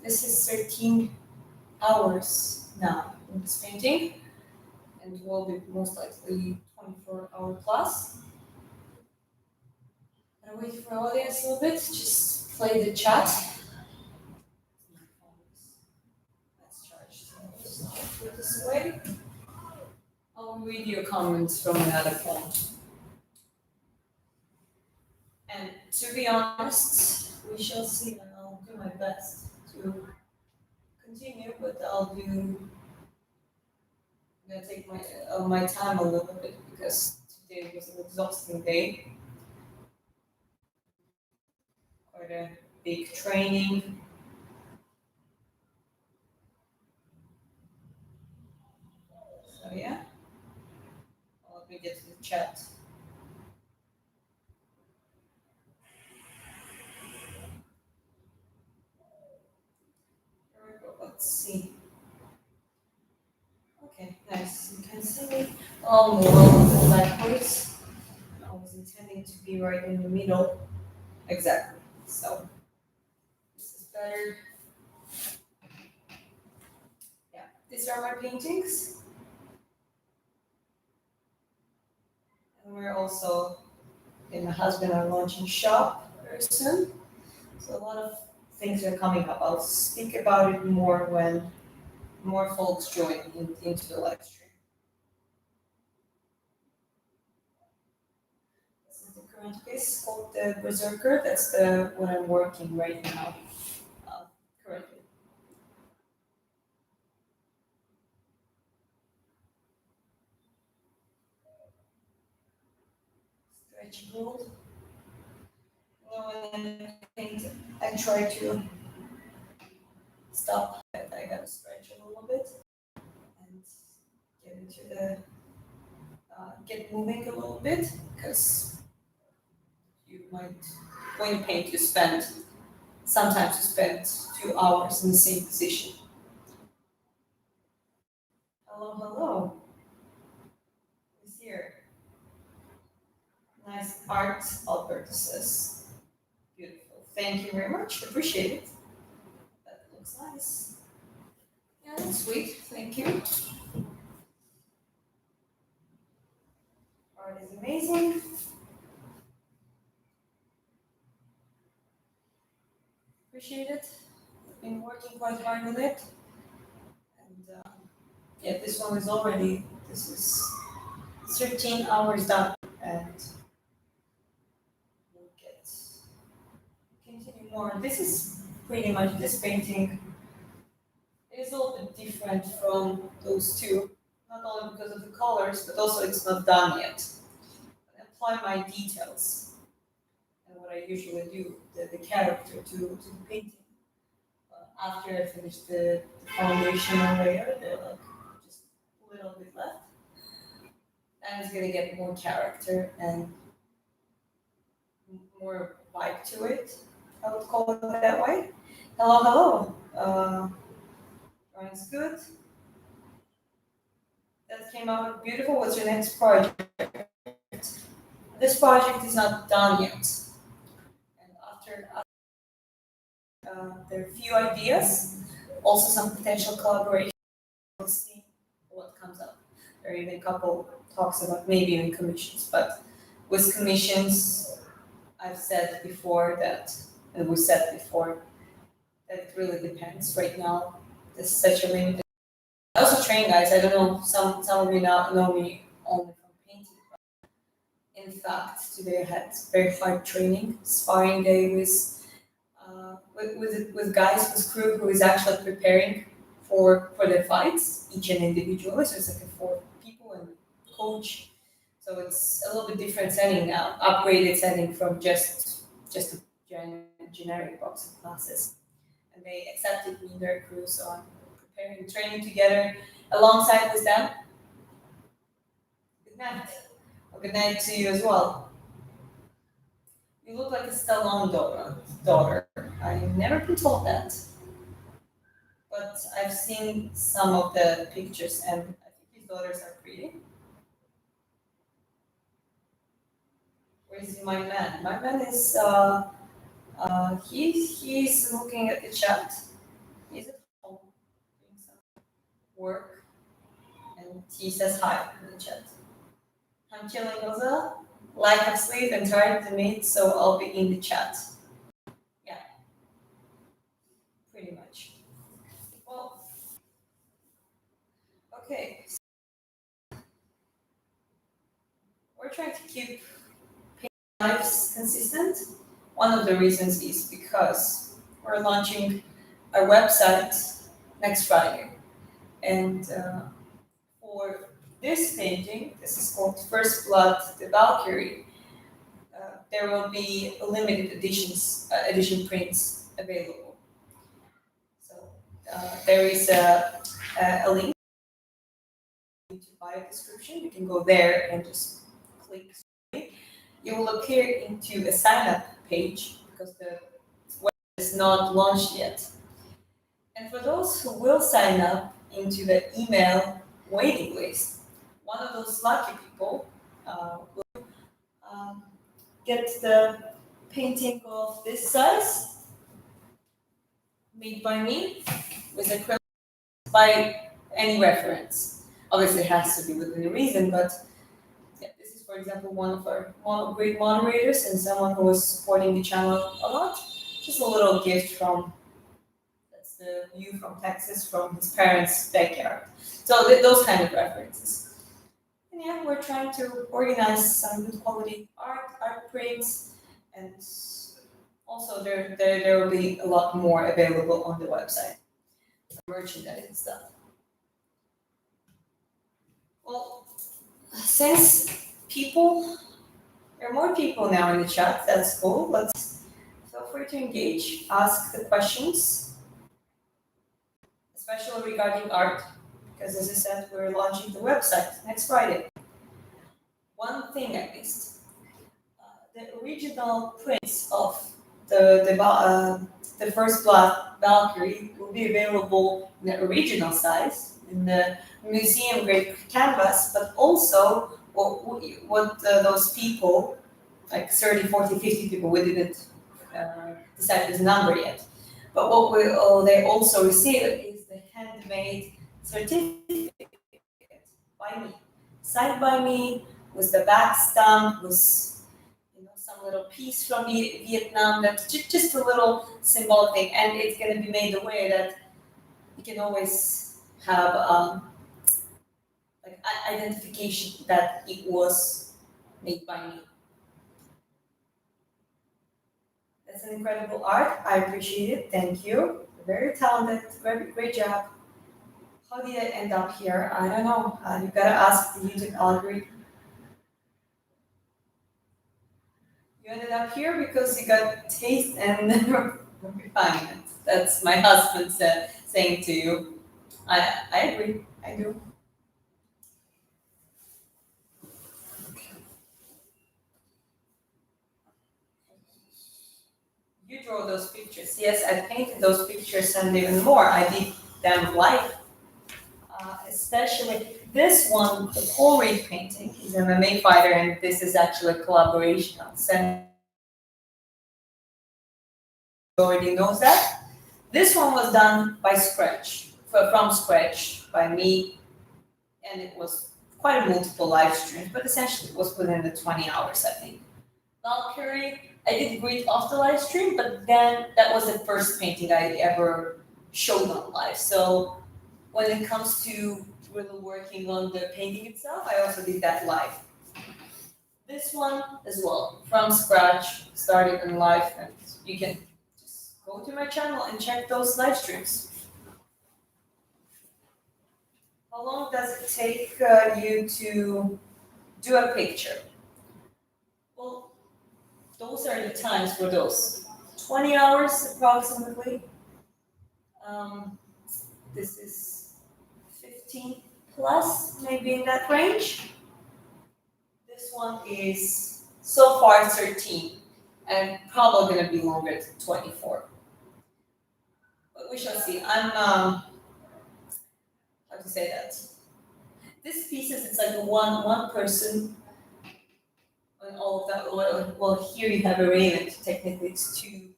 This is 13 hours now in this painting, and will be most likely 24-hour plus. I'm gonna wait for audience a little bit, just play the chat. Let's charge this. Put this away. I'll read your comments from another phone. And to be honest, we shall see, and I'll do my best to continue, but I'm gonna take my time a little bit because today was an exhausting day. Quite a big training. So yeah, let me get to the chat. Here we go. Let's see. Okay, nice. You can see me. Oh, more backwards. I was intending to be right in the middle. Exactly. So this is better. Yeah, these are my paintings. And we're also in my husband are launching shop very soon. So a lot of things are coming up. I'll speak about it more when more folks join into the live stream. This is the current piece called the Berserker. That's the what I'm working right now, currently. Stretchy gold. When I paint, I try to stop. I gotta stretch a little bit and get into the get moving a little bit because you might when you paint you spend sometimes you spend 2 hours in the same position. Hello, hello. Who's here? Nice art, Alberto says. Beautiful. Thank you very much. Appreciate it. That looks nice. Yeah, that's sweet. Thank you. Art is amazing. Appreciate it. I've been working quite hard on it. And yeah, this one is already, this is 13 hours done. And we'll continue more. This is pretty much this painting. It is a little bit different from those two, not only because of the colors, but also it's not done yet. I apply my details and what I usually do, the character to the painting. After I finish the foundational layer, they're like just a little bit left. And it's gonna get more character and more vibe to it. I would call it that way. Hello, hello. Drawing's good. That came out beautiful. What's your next project? This project is not done yet. And after there are a few ideas, also some potential collaboration. We'll see what comes up. There are even a couple talks about maybe even commissions, but with commissions, I've said before that, and we said before, that it really depends. Right now, there's such a limited. I also train guys. I don't know. Some of you now know me only from painting. But in fact, today I had very hard training, sparring day with guys, with crew who is actually preparing for the fights, each and individually. So it's like a 4 people and coach. So it's a little bit different setting now, upgraded setting from just a generic box of classes. And they accepted me in their crew, so I'm preparing, training together alongside with them. Good night. Well, good night to you as well. You look like a Stallone daughter. I've never been told that. But I've seen some of the pictures, and I think his daughters are pretty. Where's my man? My man is he's looking at the chat. He's at home doing some work, and he says hi in the chat. I'm chilling also. Lack of sleep and tired to meet, so I'll be in the chat. Yeah, pretty much. Well, okay. We're trying to keep lives consistent. One of the reasons is because we're launching our website next Friday. And for this painting, this is called First Blood, the Valkyrie. There will be limited edition prints available. So there is a link to bio description. You can go there and just click. You will appear into a sign up page because the website is not launched yet. And for those who will sign up into the email waiting list, one of those lucky people will get the painting of this size made by me with acrylic by any reference. Obviously, it has to be within reason, but yeah, this is, for example, one of our great moderators and someone who is supporting the channel a lot. Just a little gift from, that's the view from Texas, from his parents' backyard. So those kind of references. And yeah, we're trying to organize some good quality art prints, and also there will be a lot more available on the website. Merchandise and stuff. Well, since there are more people now in the chat, that's cool. Let's feel free to engage, ask the questions, especially regarding art, because as I said, we're launching the website next Friday. One thing I missed: the original prints of the First Blood Valkyrie will be available in the original size in the museum grade canvas, but also what those people, like 30, 40, 50 people, we didn't decide this number yet. But what they also receive is the handmade certificate by me, signed by me, with the back stamp, with some little piece from Vietnam. That's just a little symbolic thing, and it's going to be made the way that you can always have like identification that it was made by me. That's an incredible art. I appreciate it. Thank you. Very talented. Very great job. How did I end up here? I don't know. You gotta ask the YouTube algorithm. You ended up here because you got taste and refinement. That's my husband saying to you. I agree. I do. You draw those pictures. Yes, I painted those pictures and even more. I did them live. Especially this one, the Paul Reed painting. He's an MMA fighter, and this is actually a collaboration. Already knows that. This one was done by scratch, from scratch by me, and it was quite a multiple live streams, but essentially it was within the 20 hours, I think. Valkyrie, I did greet off the live stream, but then that was the first painting I ever showed on live. So when it comes to really working on the painting itself, I also did that live. This one as well, from scratch, started in live, and you can just go to my channel and check those live streams. How long does it take you to do a picture? Well, those are the times for those. 20 hours approximately. This is 15 plus, maybe in that range. This one is so far 13, and probably going to be longer than 24. But we shall see. I'm, how to say that? This pieces, it's like one person and all of that. Well, here you have a raven. Technically, it's two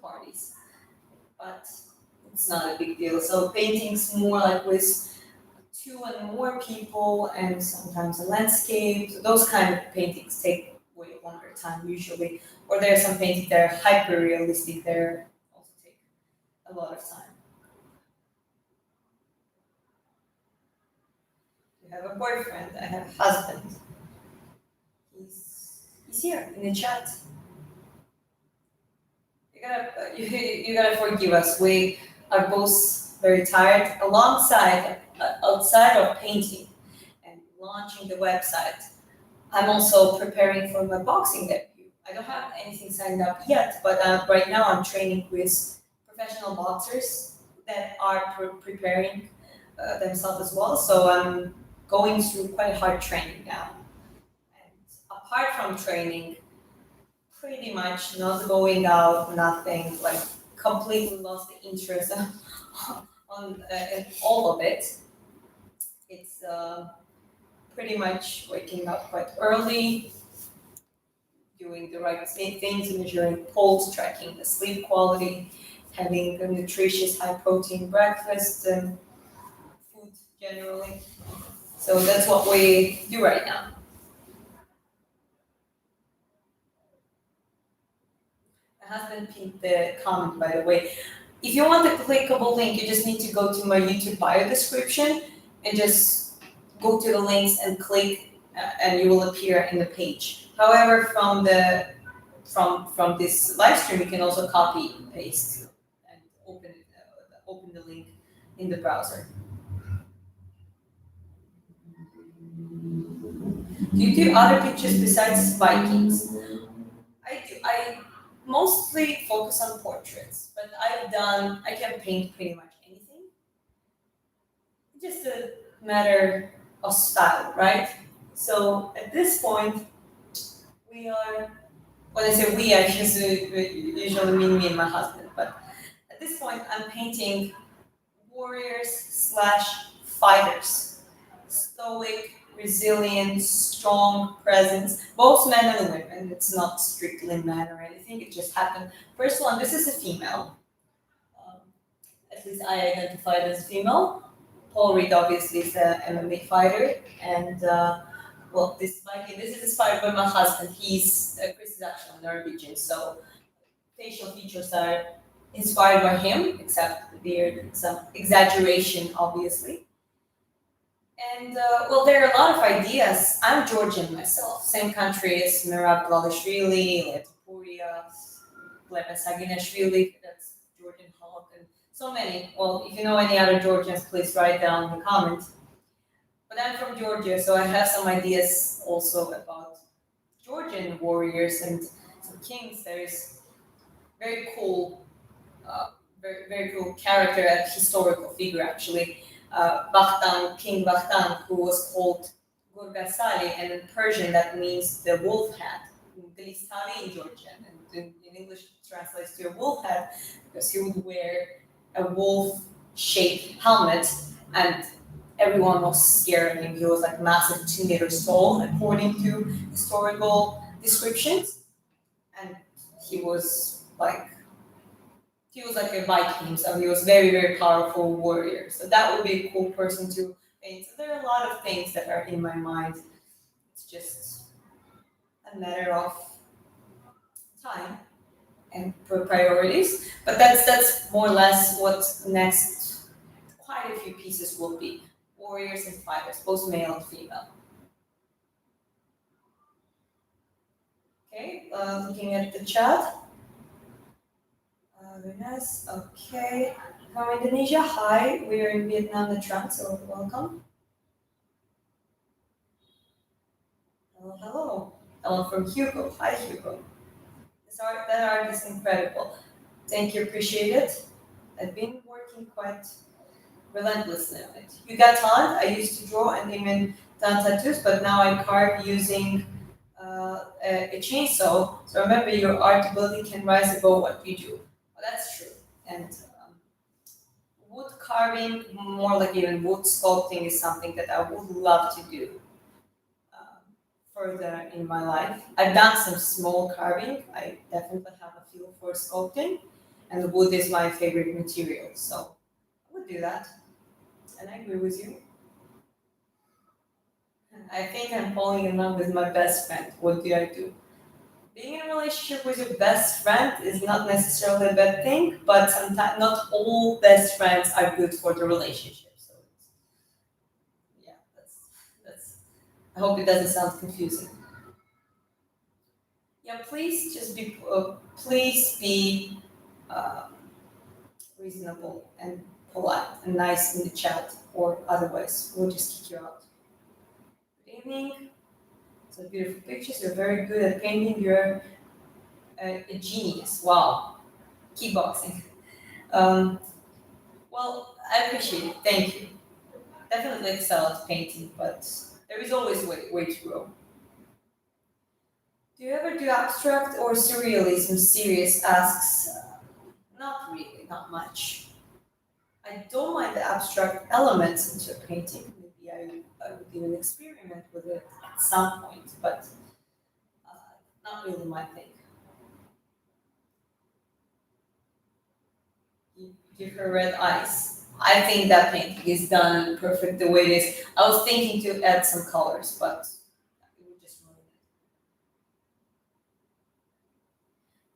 parties. But it's not a big deal. So paintings more like with two and more people, and sometimes a landscape. So those kind of paintings take way longer time usually. Or there are some paintings that are hyper realistic. They also take a lot of time. You have a boyfriend. I have a husband. He's here in the chat. You gotta forgive us. We are both very tired. Outside of painting and launching the website, I'm also preparing for my boxing debut. I don't have anything signed up yet, but right now I'm training with professional boxers that are preparing themselves as well. So I'm going through quite hard training now. And apart from training, pretty much not going out, nothing, like completely lost the interest on in all of it. It's pretty much waking up quite early, doing the right things, measuring pulse, tracking the sleep quality, having a nutritious, high protein breakfast, and food generally. So that's what we do right now. My husband pinned the comment, by the way. If you want the clickable link, you just need to go to my YouTube bio description and just go to the links and click, and you will appear in the page. However, from this live stream, you can also copy and paste and open the link in the browser. Do you do other pictures besides Vikings? I do. I mostly focus on portraits, but I can paint pretty much anything. Just a matter of style, right? So at this point, we are, when I say we, I usually mean me and my husband, but at this point, I'm painting warriors slash fighters. Stoic, resilient, strong presence, both men and women. It's not strictly men or anything, it just happened. First one, this is a female. Um, at least I identified as female. Paul Reed obviously is an MMA fighter, and well, this is inspired by my husband. Chris is actually Norwegian, so facial features are inspired by him, except there's some exaggeration, obviously. And well, there are a lot of ideas. I'm Georgian myself, same country as Merab Glalishvili, Letopuria, Gleba Saginashvili, that's Georgian Hawk, and so many. Well, if you know any other Georgians, please write down in the comment. But I'm from Georgia, so I have some ideas also about Georgian warriors and some kings. There's very cool, very cool character and historical figure actually. King Bakhtan, who was called Gurgasali, and in Persian that means the wolf hat. Glistari in Georgian, and in English it translates to a wolf hat because he would wear a wolf-shaped helmet, and everyone was scared of him. He was like massive, 2 meters tall, according to historical descriptions, and he was like a Viking, so he was very, very powerful warrior. So that would be a cool person to paint. So there are a lot of things that are in my mind. It's just a matter of time and priorities. But that's more or less what next quite a few pieces will be. Warriors and fighters, both male and female. Okay, looking at the chat. Very nice. Okay. From Indonesia, hi. We are in Vietnam, the trunk, so welcome. Hello, hello. Hello from Hugo. Hi, Hugo. That art is incredible. Thank you, appreciate it. I've been working quite relentlessly on it. You got talent. I used to draw and even done tattoos, but now I carve using a chainsaw. So remember, your art ability can rise above what you do. Well, that's true. And wood carving, more like even wood sculpting, is something that I would love to do further in my life. I've done some small carving. I definitely have a feel for sculpting, and wood is my favorite material. So I would do that, and I agree with you. I think I'm falling in love with my best friend. What do I do? Being in a relationship with your best friend is not necessarily a bad thing, but sometimes not all best friends are good for the relationship. So yeah, that's. I hope it doesn't sound confusing. Yeah, please be uh, reasonable and polite and nice in the chat, or otherwise we'll just kick you out. Good evening. So beautiful pictures. You're very good at painting. You're a genius. Wow. Kickboxing. Um, well, I appreciate it. Thank you. Definitely excel at painting, but there is always way to grow. Do you ever do abstract or surrealism? Serious asks. Not really, not much. I don't mind the abstract elements into a painting. Maybe I would even experiment with it at some point, but uh, not really my thing. Give her red eyes. I think that painting is done perfect the way it is. I was thinking to add some colors, but it would just ruin it.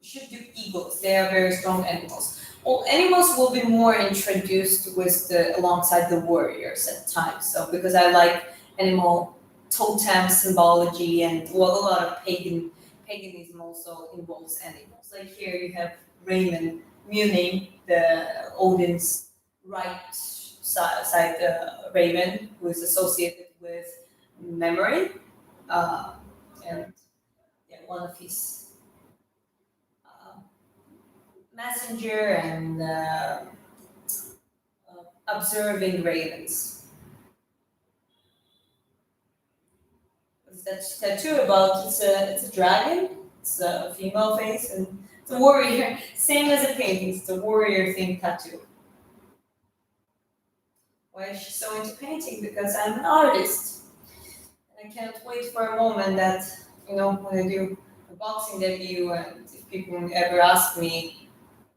You should do eagles. They are very strong animals. Well, animals will be more introduced with the alongside the warriors at times. So because I like animal totem symbology and well, a lot of paganism also involves animals. Like here you have Raymond Munin, the Odin's right side Raven, who is associated with memory, uh, and yeah, one of his uh, messenger and observing ravens. What's that tattoo about? It's a dragon. It's a female face and it's a warrior. Same as a painting. It's a warrior themed tattoo. Why is she so into painting? Because I'm an artist. And I can't wait for a moment that, when I do a boxing debut and if people ever ask me,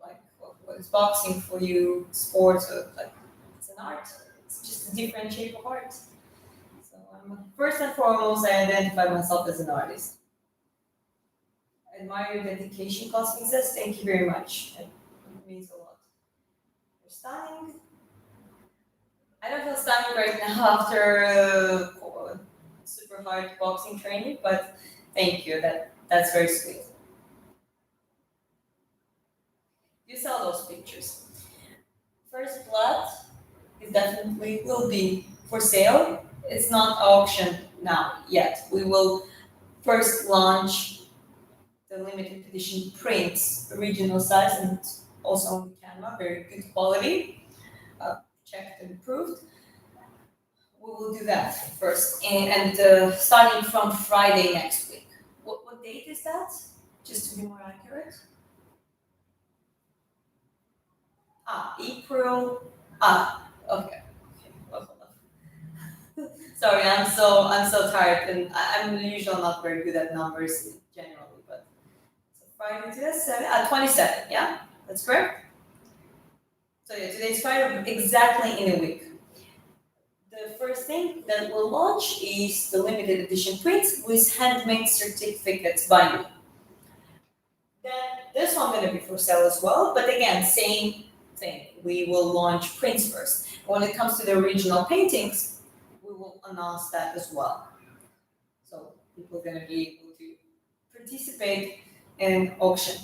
like, what is boxing for you, sports, or like, it's an art. It's just a different shape of art. So first and foremost, I identify myself as an artist. I admire your dedication, Cosmic says. Thank you very much. It means a lot. You're stunning. I don't feel stunning right now after super hard boxing training, but thank you. That's very sweet. You saw those pictures. First blood is definitely will be for sale. It's not auction now yet. We will first launch the limited edition prints, original size, and also on camera, very good quality, checked and approved. We will do that first, and starting from Friday next week. What date is that? Just to be more accurate. April. Okay. Well, hold on. Sorry, I'm so tired, and I'm usually not very good at numbers generally, but so Friday today's 27. Yeah, that's correct. So yeah, today's Friday, exactly in a week. The first thing that we'll launch is the limited edition prints with handmade certificates by me. Then this one gonna be for sale as well, but again, same thing. We will launch prints first. When it comes to the original paintings, we will announce that as well. So people are gonna be able to participate in auction.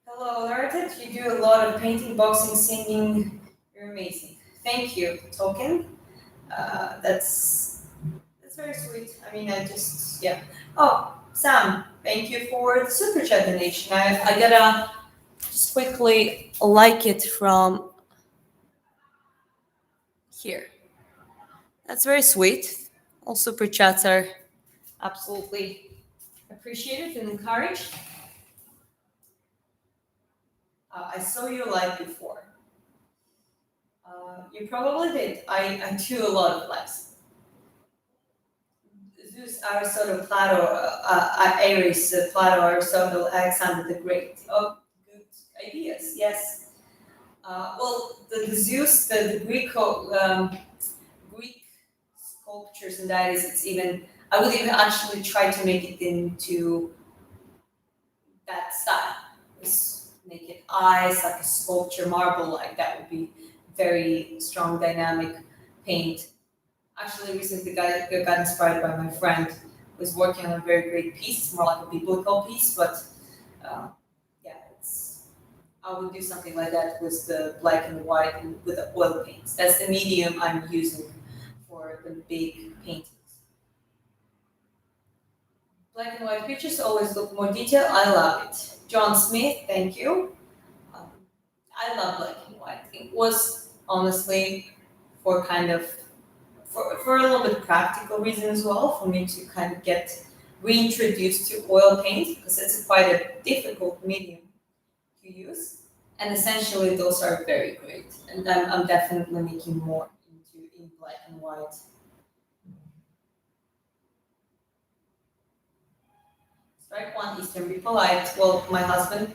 Hello, Larted. You do a lot of painting, boxing, singing. You're amazing. Thank you, Token. That's very sweet. I mean, I just yeah. Oh, Sam, thank you for the super chat donation. I gotta just quickly like it from here. That's very sweet. All super chats are absolutely appreciated and encouraged. I saw you live before. You probably did. I do a lot of lives. Zeus, Aristotle, Plato, Ares, Plato, Aristotle, Alexander the Great. Oh, good ideas. Yes. Well, the Zeus, the Greek sculptures and deities. It's even. I would even actually try to make it into that style. Just naked eyes, like a sculpture, marble, like that would be very strong, dynamic paint. Actually, recently got inspired by my friend who was working on a very great piece, more like a biblical piece, but uh, yeah, I would do something like that with the black and white and with the oil paints. That's the medium I'm using for the big paintings. Black and white pictures always look more detailed. I love it. John Smith, thank you. Um, I love black and white. It was honestly for kind of for a little bit practical reason as well, for me to kind of get reintroduced to oil paint because it's quite a difficult medium to use. And essentially, those are very great. And I'm definitely making more into in black and white. Strike one, Eastern, be polite. Well, my husband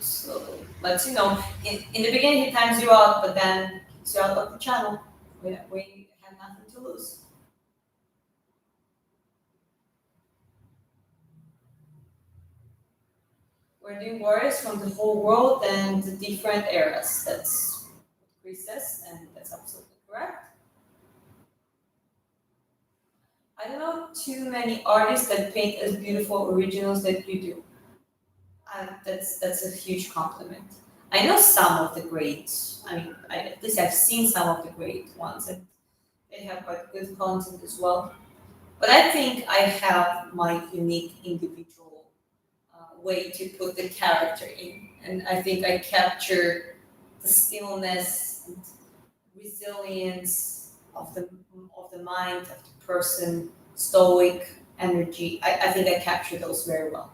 lets you know. In the beginning, he times you out, but then kicks you out of the channel. We have nothing to lose. We're doing warriors from the whole world and the different eras. That's what Chris says, and that's absolutely correct. I don't know too many artists that paint as beautiful originals that you do. That's a huge compliment. I know some of the great. I mean, at least I've seen some of the great ones, and they have quite good content as well. But I think I have my unique individual way to put the character in, and I think I capture the stillness and resilience of the mind of the person, stoic energy. I think I capture those very well.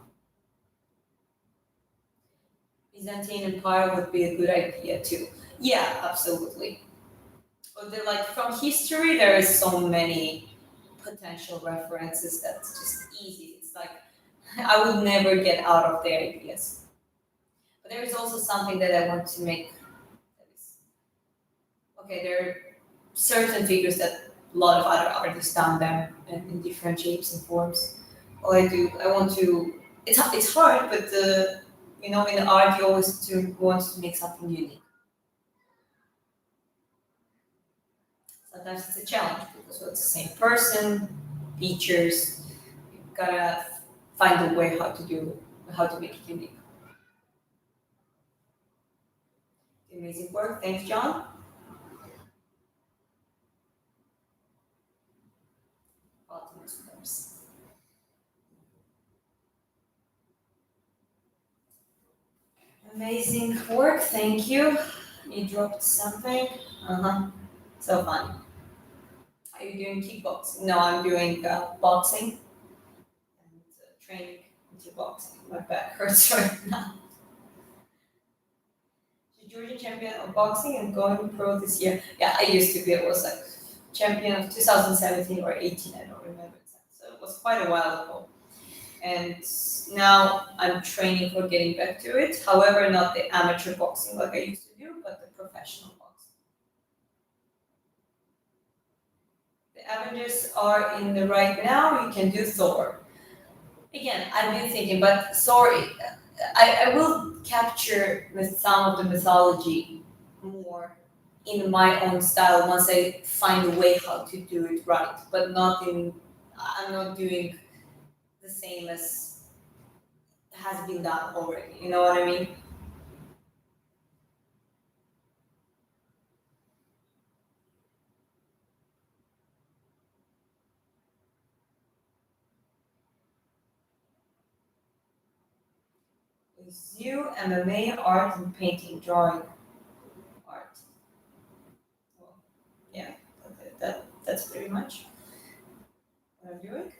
Byzantine Empire would be a good idea too. Yeah, absolutely. But they're like from history, there is so many potential references that's just easy. It's like I would never get out of the ideas. But there is also something that I want to make. That is, okay, there are certain figures that a lot of other artists done them in different shapes and forms. All I do, I want to. It's hard, but in art you always want to make something unique. Sometimes it's a challenge because it's the same person, features. You gotta find a way how to make it unique. Amazing work. Thanks, John. Optimus Force. Amazing work. Thank you. You dropped something. Uh huh. So fun. Are you doing kickboxing? No, I'm doing boxing and training kickboxing. My back hurts right now. The Georgian champion of boxing and going pro this year. Yeah, I used to be. I was like champion of 2017 or 18. I don't remember exactly. So it was quite a while ago. And now I'm training for getting back to it. However, not the amateur boxing like I used to do, but the professional boxing. The Avengers are in the right now. You can do Thor. Again, I've been thinking, but sorry, I will capture some of the mythology more in my own style once I find a way how to do it right, but not in. I'm not doing the same as has been done already. You know what I mean? With you, MMA, art, and painting, drawing, art. Well, yeah, that's pretty much what I'm doing.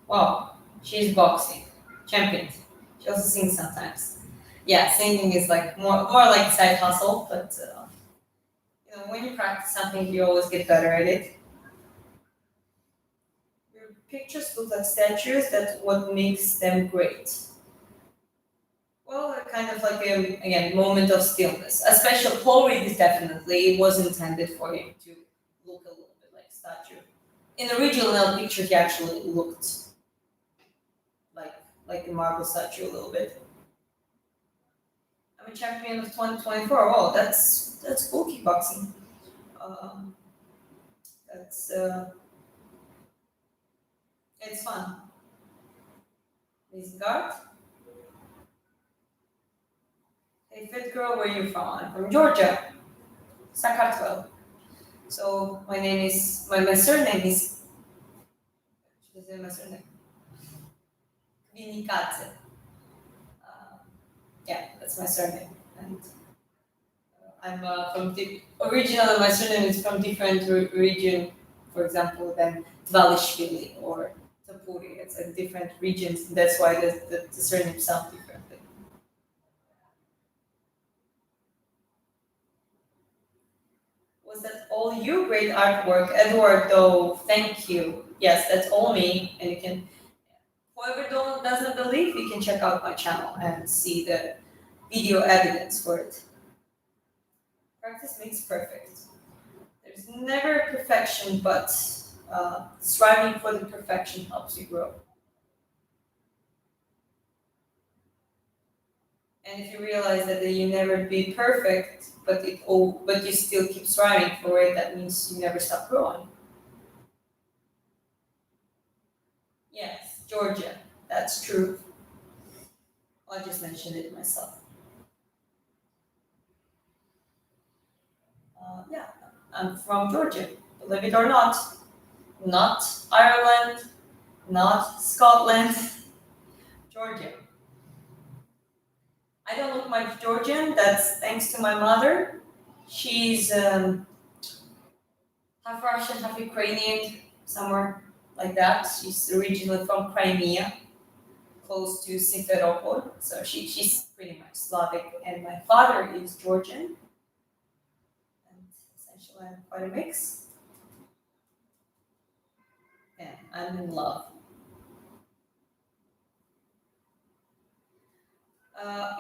Wow, she's boxing, champion. She also sings sometimes. Yeah, singing is like more like side hustle, but when you practice something, you always get better at it. You're pictures look like statues. That's what makes them great. Well, a kind of like a again moment of stillness. A special Paul Reed is definitely it was intended for him to look a little bit like a statue. In the original picture, he actually looked like like a marble statue a little bit. I'm a champion of 2024. Oh, that's cool kickboxing. Um, that's it's fun. Amazing guard. Hey, fit girl, where are you from? I'm from Georgia, Sakartvelo. So my surname is should I say my surname? Vinikadze. Uh, yeah, that's my surname. And I'm from originally my surname is from different region, for example, than Dvalishvili or Tapuri. It's in different regions. And that's why the surname sounds differently. Was that all you? Great artwork, Eduardo. Thank you. Yes, that's all me. And you can, whoever doesn't believe, you can check out my channel and see the video evidence for it. Practice makes perfect. There's never perfection, but striving for the perfection helps you grow. And if you realize that you never be perfect, but you still keep striving for it, that means you never stop growing. Yes, Georgia, that's true. I just mentioned it myself. Yeah, I'm from Georgia, believe it or not. Not Ireland, not Scotland, Georgia. I don't look much Georgian. That's thanks to my mother. She's half Russian, half Ukrainian, somewhere like that. She's originally from Crimea, close to Simferopol. So she's pretty much Slavic. And my father is Georgian. And essentially, I'm quite a mix. And I'm in love.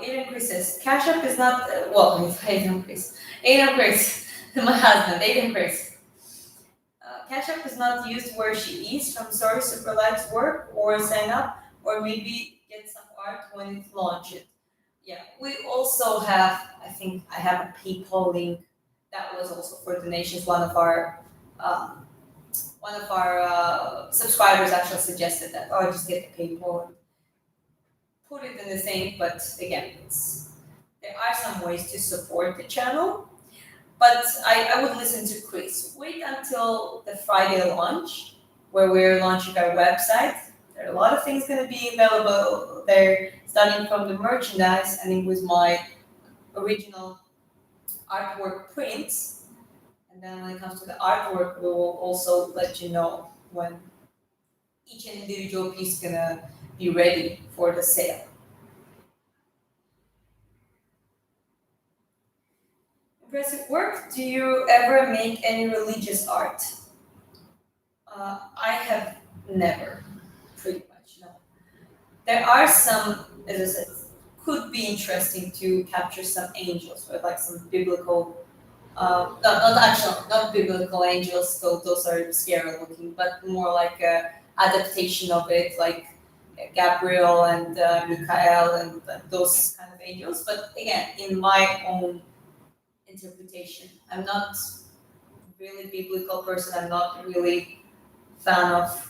Aiden Chris says, Cash App is not, Aiden Chris. Aiden Chris, my husband, Aiden Chris. Cash App is not used where she is. From sorry, super likes work or sign up or maybe get some art when it's launched. Yeah, we also have, I think I have a PayPal link that was also for donations. One of our subscribers actually suggested that, oh, just get the PayPal and put it in the same, but again, there are some ways to support the channel. But I would listen to Chris. Wait until the Friday launch, where we're launching our website. There are a lot of things going to be available there, starting from the merchandise, and it was my original artwork prints. And then when it comes to the artwork, we will also let you know when each and individual piece is going to be ready for the sale. Impressive work. Do you ever make any religious art? I have never, pretty much, no. There are some, as I said, could be interesting to capture some angels, or like some biblical, not biblical angels, so those are scary looking, but more like a adaptation of it, like Gabriel and Michael and those kind of angels. But again, in my own interpretation, I'm not really biblical person. I'm not really fan of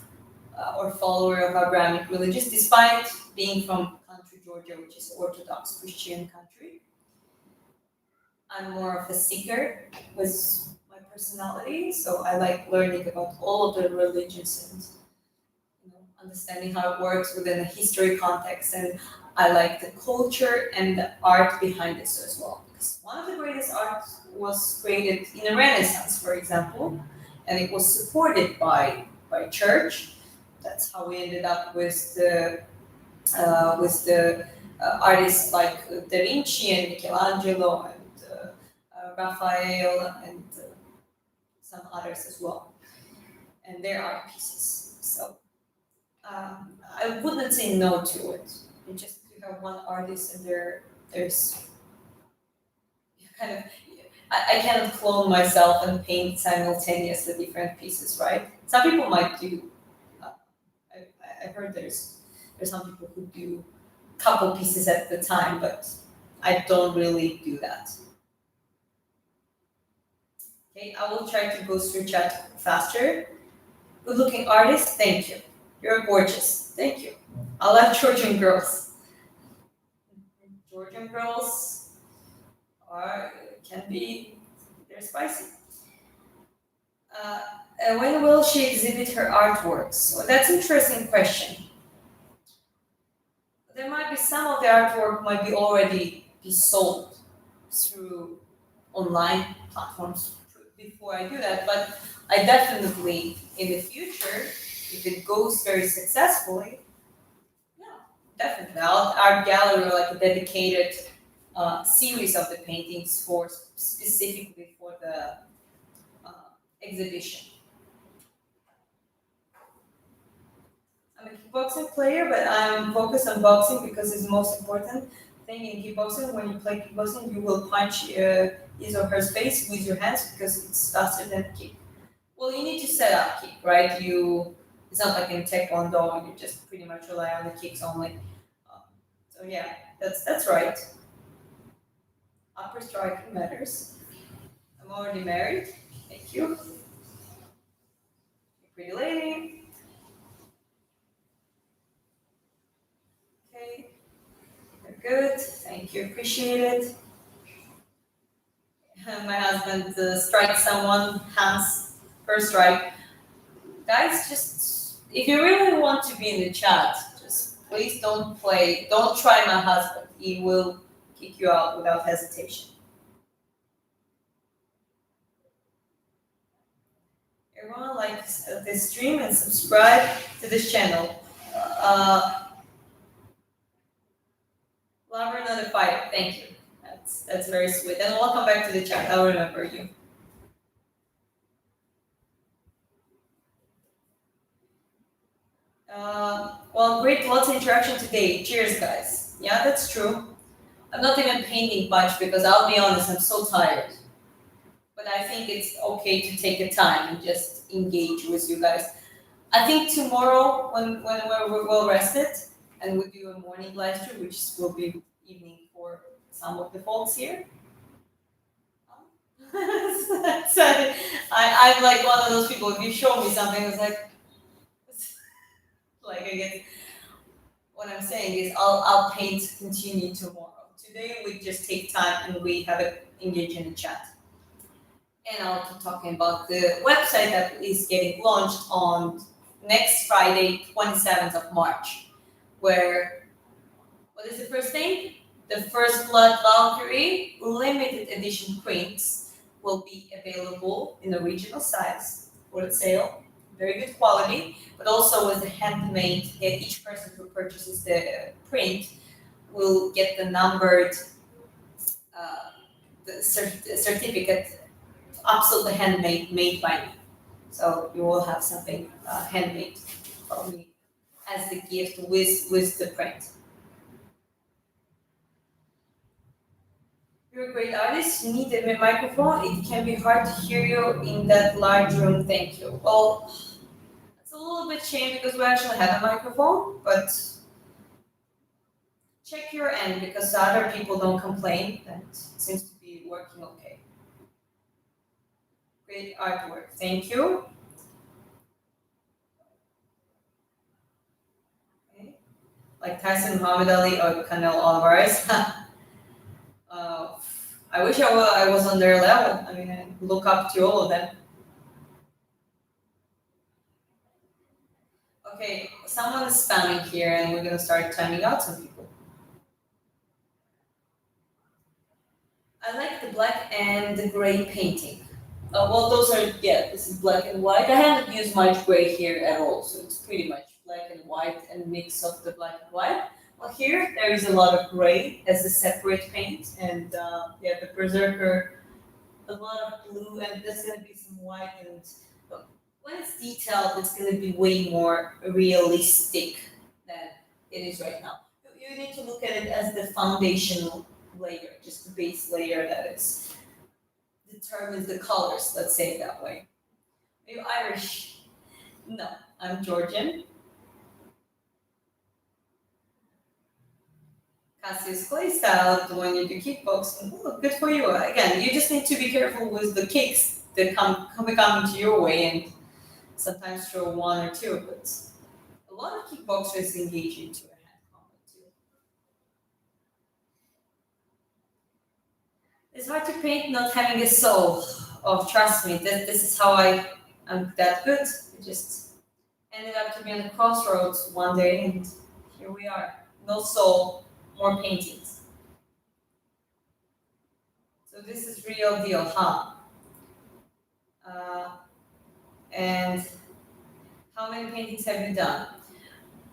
or follower of Abrahamic religions, despite being from country Georgia, which is Orthodox Christian country. I'm more of a seeker with my personality, so I like learning about all of the religions and understanding how it works within a history context. And I like the culture and the art behind it as well. Because one of the greatest art was created in the Renaissance, for example, and it was supported by church. That's how we ended up with the artists like Da Vinci and Michelangelo and Raphael and some others as well, and their art pieces. So I wouldn't say no to it. You just you have one artist and there's kind of I cannot clone myself and paint simultaneously different pieces, right? Some people might do. Uh, I heard there's some people who do couple pieces at the time, but I don't really do that. Okay, I will try to go through chat faster. Good looking artist, thank you. You're gorgeous, thank you. I love Georgian girls. Georgian girls are can be they're spicy. Uh, when will she exhibit her artworks? Well, that's an interesting question. There might be some of the artwork might be already be sold through online platforms before I do that, but I definitely in the future, if it goes very successfully, yeah, definitely. Art gallery or like a dedicated series of the paintings for specifically for the exhibition. I'm a kickboxing player, but I'm focused on boxing because it's the most important thing in kickboxing. When you play kickboxing, you will punch his or her face with your hands because it's faster than kick. Well, you need to set up kick, right? It's not like in taekwondo, you just pretty much rely on the kicks only. Um, so yeah, that's right. Upper striking matters. I'm already married. Thank you. Pretty lady. Okay, you're good. Thank you. Appreciate it. My husband strikes someone, hands first strike. Guys, just if you really want to be in the chat, just please don't play. Don't try my husband. He will kick you out without hesitation. Everyone like this stream and subscribe to this channel. Uh, Lover not a fighter. Thank you. That's very sweet. And welcome back to the chat. I'll remember you. Well, great, lots of interaction today. Cheers, guys. Yeah, that's true. I'm not even painting much because I'll be honest, I'm so tired. But I think it's okay to take a time and just engage with you guys. I think tomorrow, when we're well rested, and we do a morning live stream, which will be evening for some of the folks here. So I'm like one of those people. If you show me something, it's like I get what I'm saying is I'll paint continue tomorrow. Today we just take time and we have it engage in the chat. And I'll keep talking about the website that is getting launched on next Friday, 27th of March, where what is the first thing? The First Blood Valkyrie limited edition prints will be available in original size for the sale. Very good quality, but also with the handmade. Each person who purchases the print will get the numbered certificate, absolutely handmade, made by me. So you will have something handmade from me as the gift with the print. You're a great artist. You need a microphone. It can be hard to hear you in that large room. Thank you. Well, it's a little bit shame because we actually have a microphone, but check your end because other people don't complain and it seems to be working okay. Great artwork. Thank you. Okay. Like Tyson Muhammad Ali or Canelo Alvarez. I wish I was on their level. I mean, I look up to all of them. Okay, someone is spamming here and we're going to start timing out some people. I like the black and the gray painting. Well, those are, yeah, this is black and white. I haven't used much gray here at all, so it's pretty much black and white and mix of the black and white. Well, here there is a lot of gray as a separate paint, and yeah, the Berserker, a lot of blue, and there's going to be some white. And when it's detailed, it's going to be way more realistic than it is right now. You need to look at it as the foundational layer, just the base layer that is determines the colors. Let's say it that way. Are you Irish? No, I'm Georgian. Cassius Clay style when you do kickboxing. Oh, good for you. Again, you just need to be careful with the kicks that come into your way and sometimes throw one or two, but a lot of kickboxers engage into a hand combat too. It's hard to paint not having a soul. Oh, trust me, this is how I'm that good. I just ended up to be on the crossroads one day, and here we are. No soul, more paintings. So this is real deal, huh? Uh, and how many paintings have you done?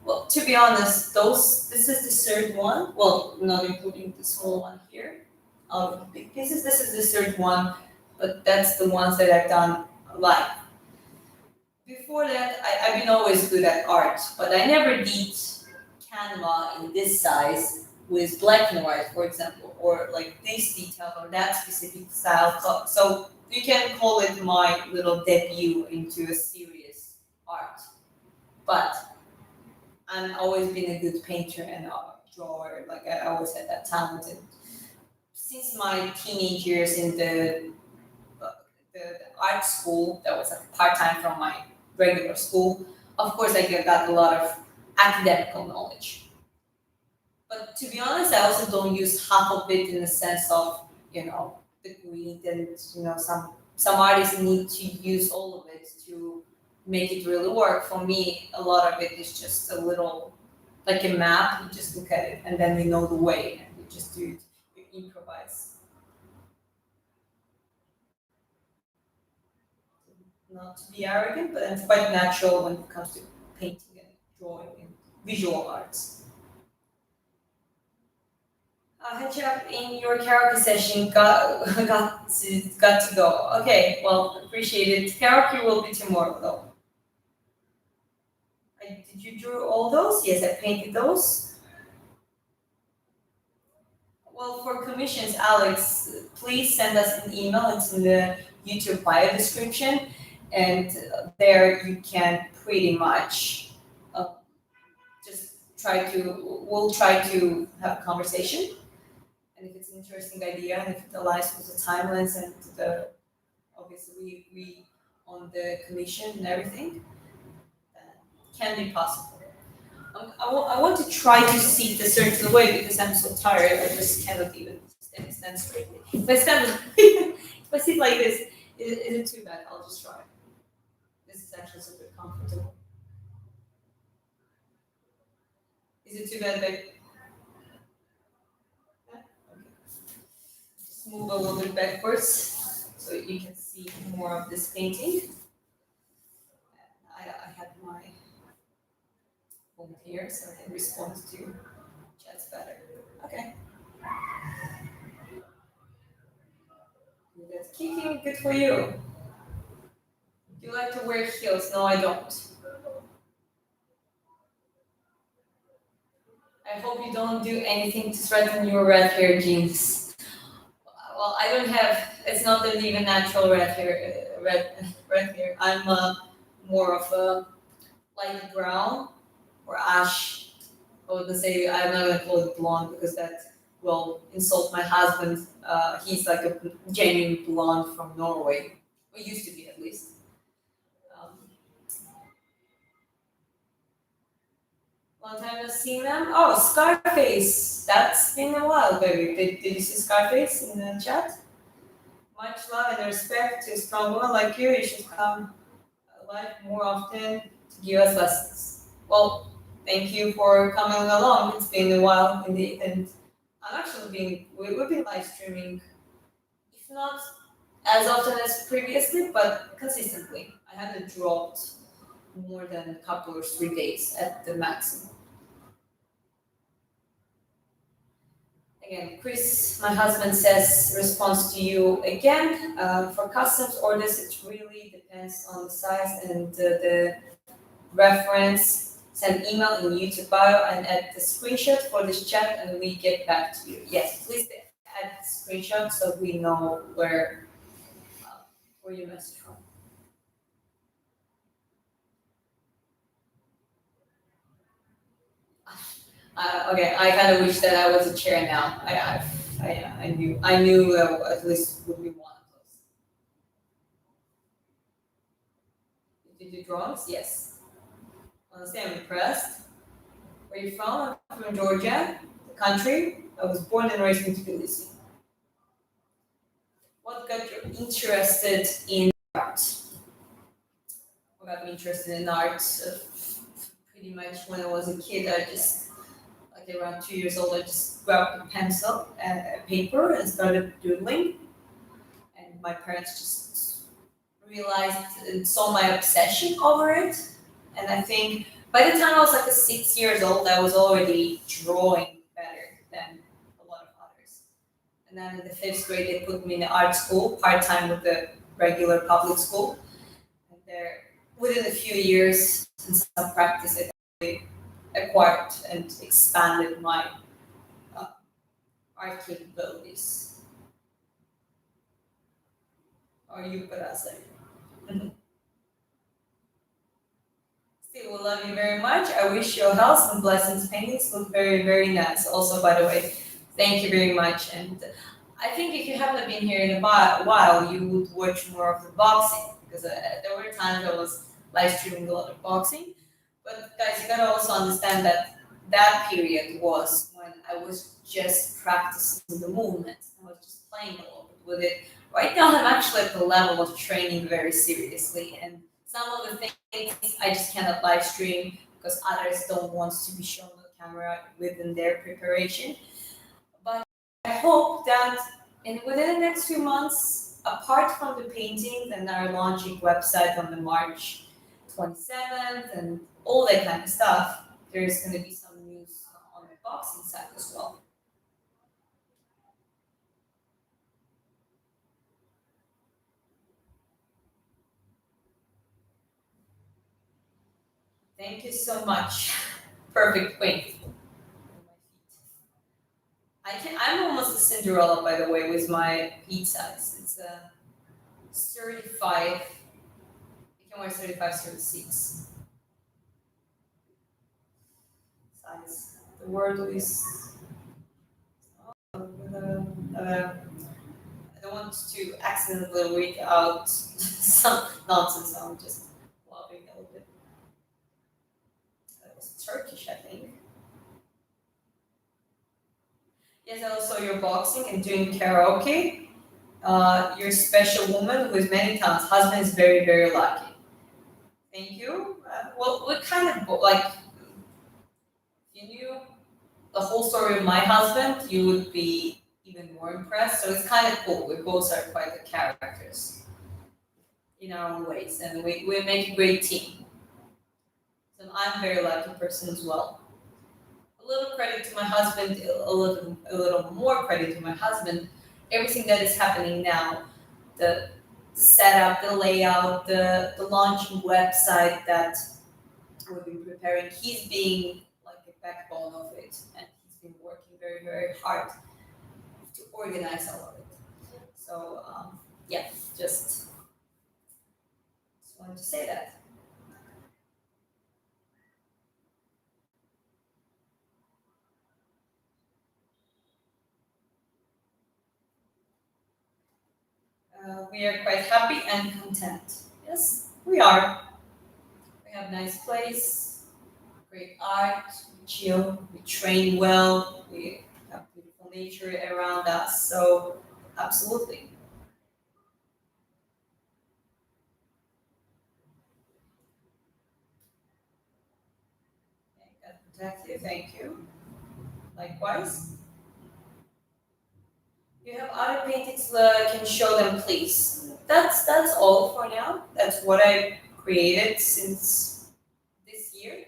Well, to be honest, this is the third one. Well, not including the small one here. The big pieces. This is the third one, but that's the ones that I've done live. Before that, I've been always good at art, but I never did Canva in this size with black and white, for example, or like this detail or that specific style. So you can call it my little debut into a serious art. But I've always been a good painter and a drawer. Like I always had that talent. And since my teenage years in the art school, that was like part time from my regular school. Of course, I got a lot of academical knowledge. But to be honest, I also don't use half of it in the sense of the greed and some artists need to use all of it to make it really work. For me, a lot of it is just a little like a map. You just look at it and then we know the way and you just do it. You improvise. Not to be arrogant, but it's quite natural when it comes to painting and drawing and visual arts. Hijab in your karaoke session got to go. Okay, well, appreciate it. Karaoke will be tomorrow though. Did you draw all those? Yes, I painted those. Well, for commissions, Alex, please send us an email. It's in the YouTube bio description, and there you can pretty much uh, just we'll try to have a conversation. And if it's an interesting idea and if it aligns with the timelines and the obviously we agree on the commission and everything, then it can be possible. I want to try to sit a certain way because I'm so tired. I just cannot even stand straightly. If I stand, if I sit like this, is it too bad? I'll just try. This is actually super comfortable. Is it too bad, babe? Yeah? Okay. Just move a little bit backwards so you can see more of this painting. I had my phone here so I can respond to chats better. Okay. That's kicking, good for you. Do you like to wear heels? No, I don't. I hope you don't do anything to threaten your red hair genes. Well, I don't have. It's not even natural red hair. Red hair. I'm more of a light brown or ash. I wouldn't say I'm not gonna call it blonde because that will insult my husband. He's like a genuine blonde from Norway. Or used to be at least. Um, Long time no see them. Oh, Scarface. That's been a while, baby. Did you see Scarface in the chat? Much love and respect to a strong woman like you. You should come alive more often to give us lessons. Well, thank you for coming along. It's been a while indeed, and I'm actually we've been live streaming, if not as often as previously, but consistently. I haven't dropped more than a couple or 3 days at the maximum. Again, Chris, my husband says responds to you again. For customs orders, it really depends on the size and the reference. Send email in YouTube bio and add the screenshot for this chat, and we get back to you. Yes, please add the screenshot so we know where you message from. Okay, I kind of wish that I was a chair now. I knew at least would be one of those. Did you do drawings? Yes. Honestly, I'm impressed. Where you from? I'm from Georgia, the country. I was born and raised in Tbilisi. What got you interested in art? What got me interested in art? Pretty much when I was a kid, I just like around 2 years old, I just grabbed a pencil and a paper and started doodling. And my parents just realized and saw my obsession over it. And I think by the time I was like 6 years old, I was already drawing better than a lot of others. And then in the fifth grade, they put me in the art school, part time with the regular public school. And there, within a few years and some practice, I really acquired and expanded my uh, art capabilities. Or you could say. Still, we love you very much. I wish your health and blessings. Paintings look very, very nice. Also, by the way, thank you very much. And I think if you haven't been here in a while, you would watch more of the boxing because there were times I was live streaming a lot of boxing. But guys, you gotta also understand that that period was when I was just practicing the movements. I was just playing a little bit with it. Right now, I'm actually at the level of training very seriously, and some of the things I just cannot live stream because others don't want to be shown on camera within their preparation. But I hope that within the next few months, apart from the paintings and our launching website on the March 27th and all that kind of stuff, there's going to be some news on the boxing side as well. Thank you so much. Perfect. Wait. I'm almost a Cinderella, by the way, with my feet size. It's a 35. You can wear 35, 36 size. The word is. I don't want to accidentally read out some nonsense. So I'm just laughing a little bit. That was Turkish, I think. Yes, I also you're boxing and doing karaoke. You're a special woman with many talents. Husband is very, very lucky. Thank you. Well, what kind of like if you knew the whole story of my husband, you would be even more impressed. So it's kind of cool. We both are quite the characters in our own ways, and we make a great team. So I'm a very lucky person as well. A little credit to my husband, a little more credit to my husband. Everything that is happening now, the setup, the layout, the launching website that we've been preparing, he's being like a backbone of it, and he's been working very, very hard to organize all of it. So yeah, just wanted to say that. We are quite happy and content. Yes, we are. We have nice place, great art, we chill, we train well, we have beautiful nature around us. So absolutely. Okay, God protect you. Thank you. Likewise. You have other paintings can show them, please. That's all for now. That's what I created since this year.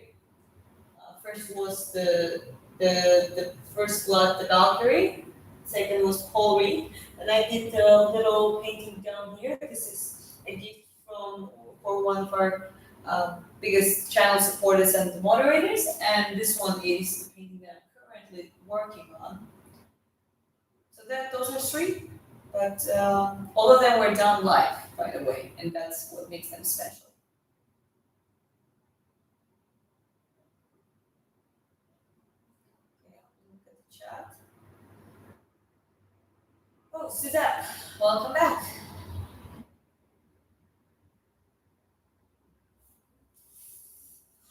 First was the first blood, the Valkyrie, second was Paul. And I did a little painting down here. This is a gift from for one of our biggest channel supporters and moderators, and this one is the painting that I'm currently working on. So that those are three, but all of them were done live, by the way, and that's what makes them special. Okay, look at the chat. Oh, Suzette, welcome back.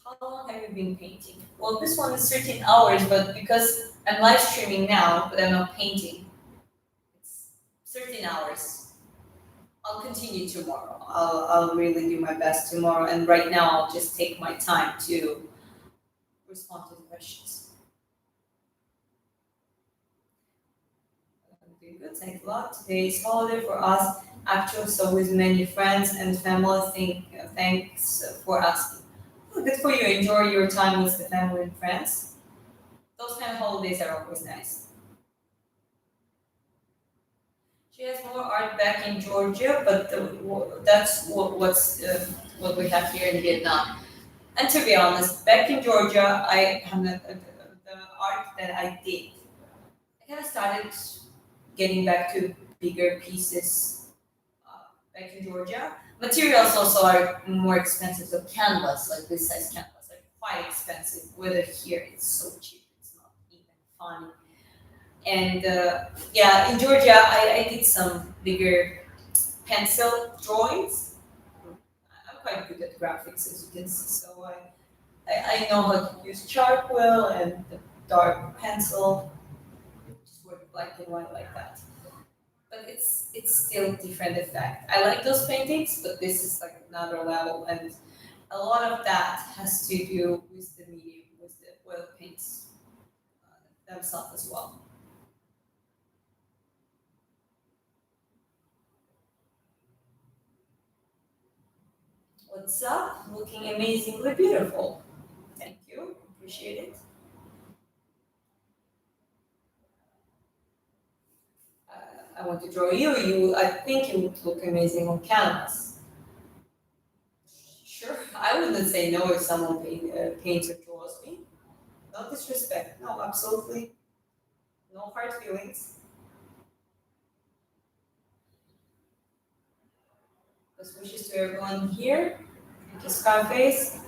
How long have you been painting? Well, this one is 13 hours, but because I'm live streaming now, but I'm not painting, it's 13 hours. I'll continue tomorrow. I'll really do my best tomorrow, and right now I'll just take my time to respond to the questions. I'm doing good, thanks a lot. Today is holiday for us, actually, so with many friends and family. Thanks for asking. Well, good for you. Enjoy your time with the family and friends. Those kind of holidays are always nice. She has more art back in Georgia, but that's what we have here in Vietnam. And to be honest, back in Georgia, I have the art that I did. I kind of started getting back to bigger pieces back in Georgia. Materials also are more expensive. So canvas, like this size canvas, are quite expensive. Whether here it's so cheap, it's not even funny. And yeah, in Georgia, I did some bigger pencil drawings. I'm quite good at graphics, as you can see. So I know how to use charcoal and the dark pencil, just work black and white like that. But it's still different effect. I like those paintings, but this is like another level, and a lot of that has to do with the medium, with the oil paints themselves as well. What's up? Looking amazingly beautiful. Thank you. Appreciate it. I want to draw you. I think you would look amazing on canvas. Sure. I wouldn't say no if someone paints or draws me. No disrespect. No, absolutely. No hard feelings. Best wishes to everyone here. Thank you, Scarface.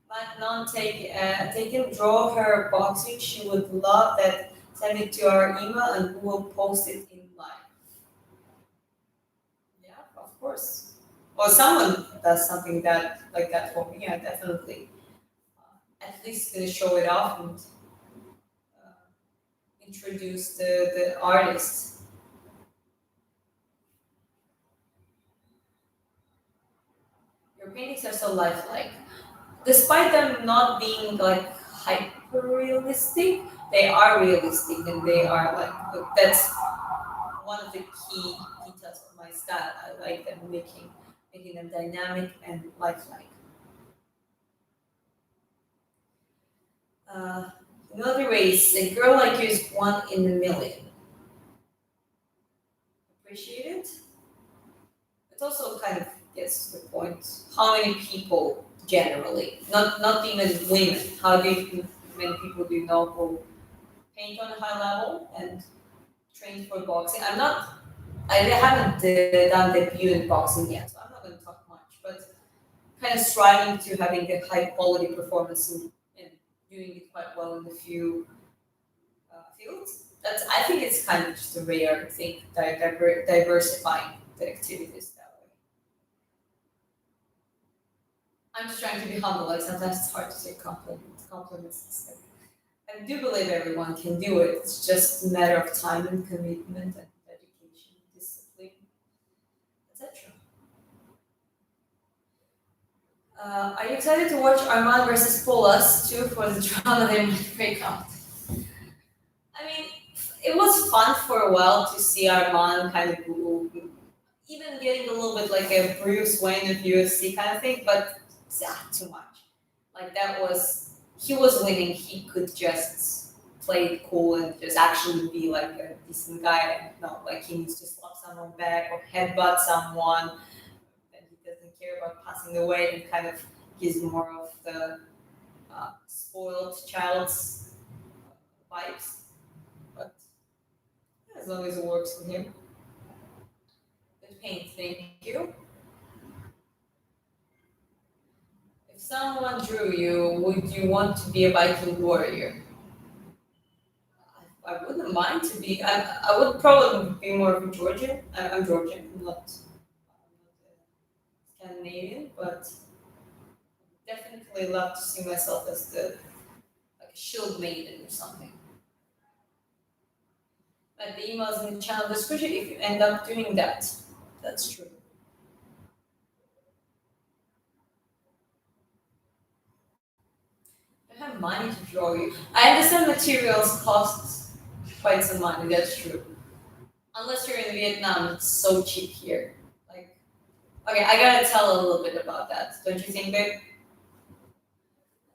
But taken, draw her boxing. She would love that. Send it to our email and we will post it in live. Yeah, of course. Or someone does something that like that for me. Yeah, definitely. At least show it off and introduce the artist. Your paintings are so lifelike. Despite them not being like hyper realistic, they are realistic and they are like that's one of the key details of my style. I like them making them dynamic and lifelike. Uh, Another race, a girl like you is one in a million. Appreciate it. It also kind of gets to the point. How many people generally, not even women, many people do you know who paint on a high level and train for boxing? I haven't done debut in boxing yet, so I'm not going to talk much, but kind of striving to having a high quality performance and doing it quite well in a few fields. I think it's kind of just a rare thing, diversifying the activities that way. I'm just trying to be humble. Like sometimes it's hard to take compliments. I do believe everyone can do it. It's just a matter of time and commitment and dedication, discipline, etc. Are you excited to watch Armand versus Polas too for the drama they might break out? I mean, it was fun for a while to see Armand kind of even getting a little bit like a Bruce Wayne of UFC kind of thing, but too much. Like that was he was winning. He could just play it cool and just actually be like a decent guy, and not like he needs to slap someone back or headbutt someone, and he doesn't care about passing away, and kind of gives more of the spoiled child's vibes. But as long as it works for him. Good paint, thank you. If someone drew you, would you want to be a Viking warrior? I wouldn't mind to be. I would probably be more of a Georgian. I'm Georgian, I'm not Scandinavian, but definitely love to see myself as the like a shield maiden or something. Like the emails in the channel description if you end up doing that. That's true. I don't have money to draw you. I understand materials cost quite some money, that's true. Unless you're in Vietnam, it's so cheap here. Like, okay, I gotta tell a little bit about that, don't you think, babe?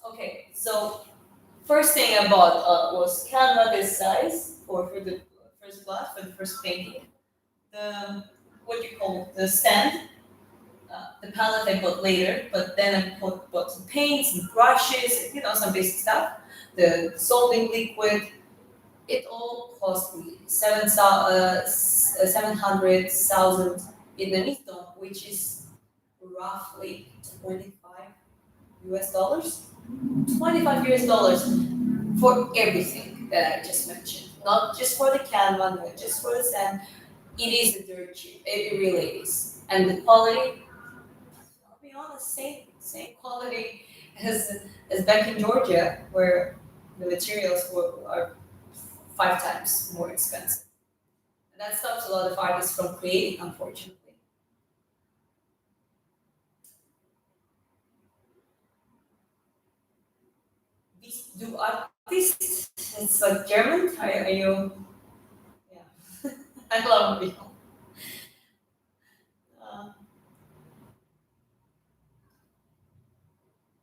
Okay, so first thing I bought was Canva this size for the first class, for the first painting. The, what do you call it, the stand. The palette I bought later, but then I bought some paints and brushes, some basic stuff. The solving liquid, it all cost me 700,000 Vietnamese dong, which is roughly 25 US dollars. 25 US dollars for everything that I just mentioned. Not just for the Canva, not just for the sand. It is a dirt cheap. It really is. And the quality, I'll be honest, same quality as back in Georgia, where the materials are 5 times more expensive. And that stops a lot of artists from creating, unfortunately. Do artists, it's like German? Are you? Yeah. I love it. Uh,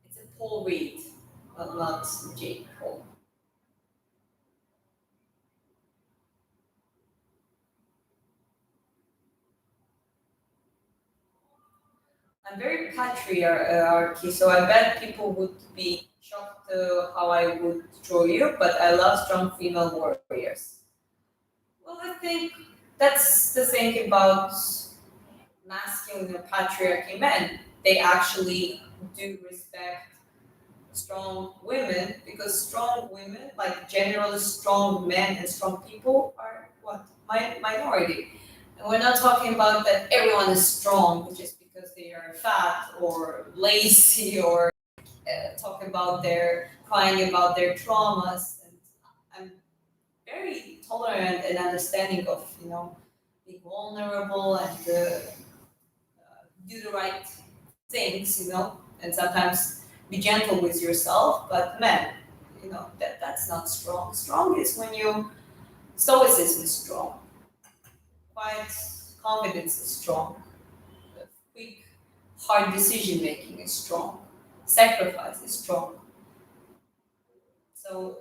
it's a Paul Reed, but not Jake Paul. I'm very patriarchy, so I bet people would be shocked how I would draw you, but I love strong female warriors. Well, I think that's the thing about masculine or patriarchy men. They actually do respect strong women because strong women, like generally strong men and strong people, are what? Minority. And we're not talking about that everyone is strong just because they are fat or lazy or talk about their crying about their traumas. And I'm very tolerant and understanding of being vulnerable and do the right things, and sometimes be gentle with yourself. But man, that's not strong. Strong is when you stoicism is strong, quiet confidence is strong, quick hard decision making is strong, sacrifice is strong. So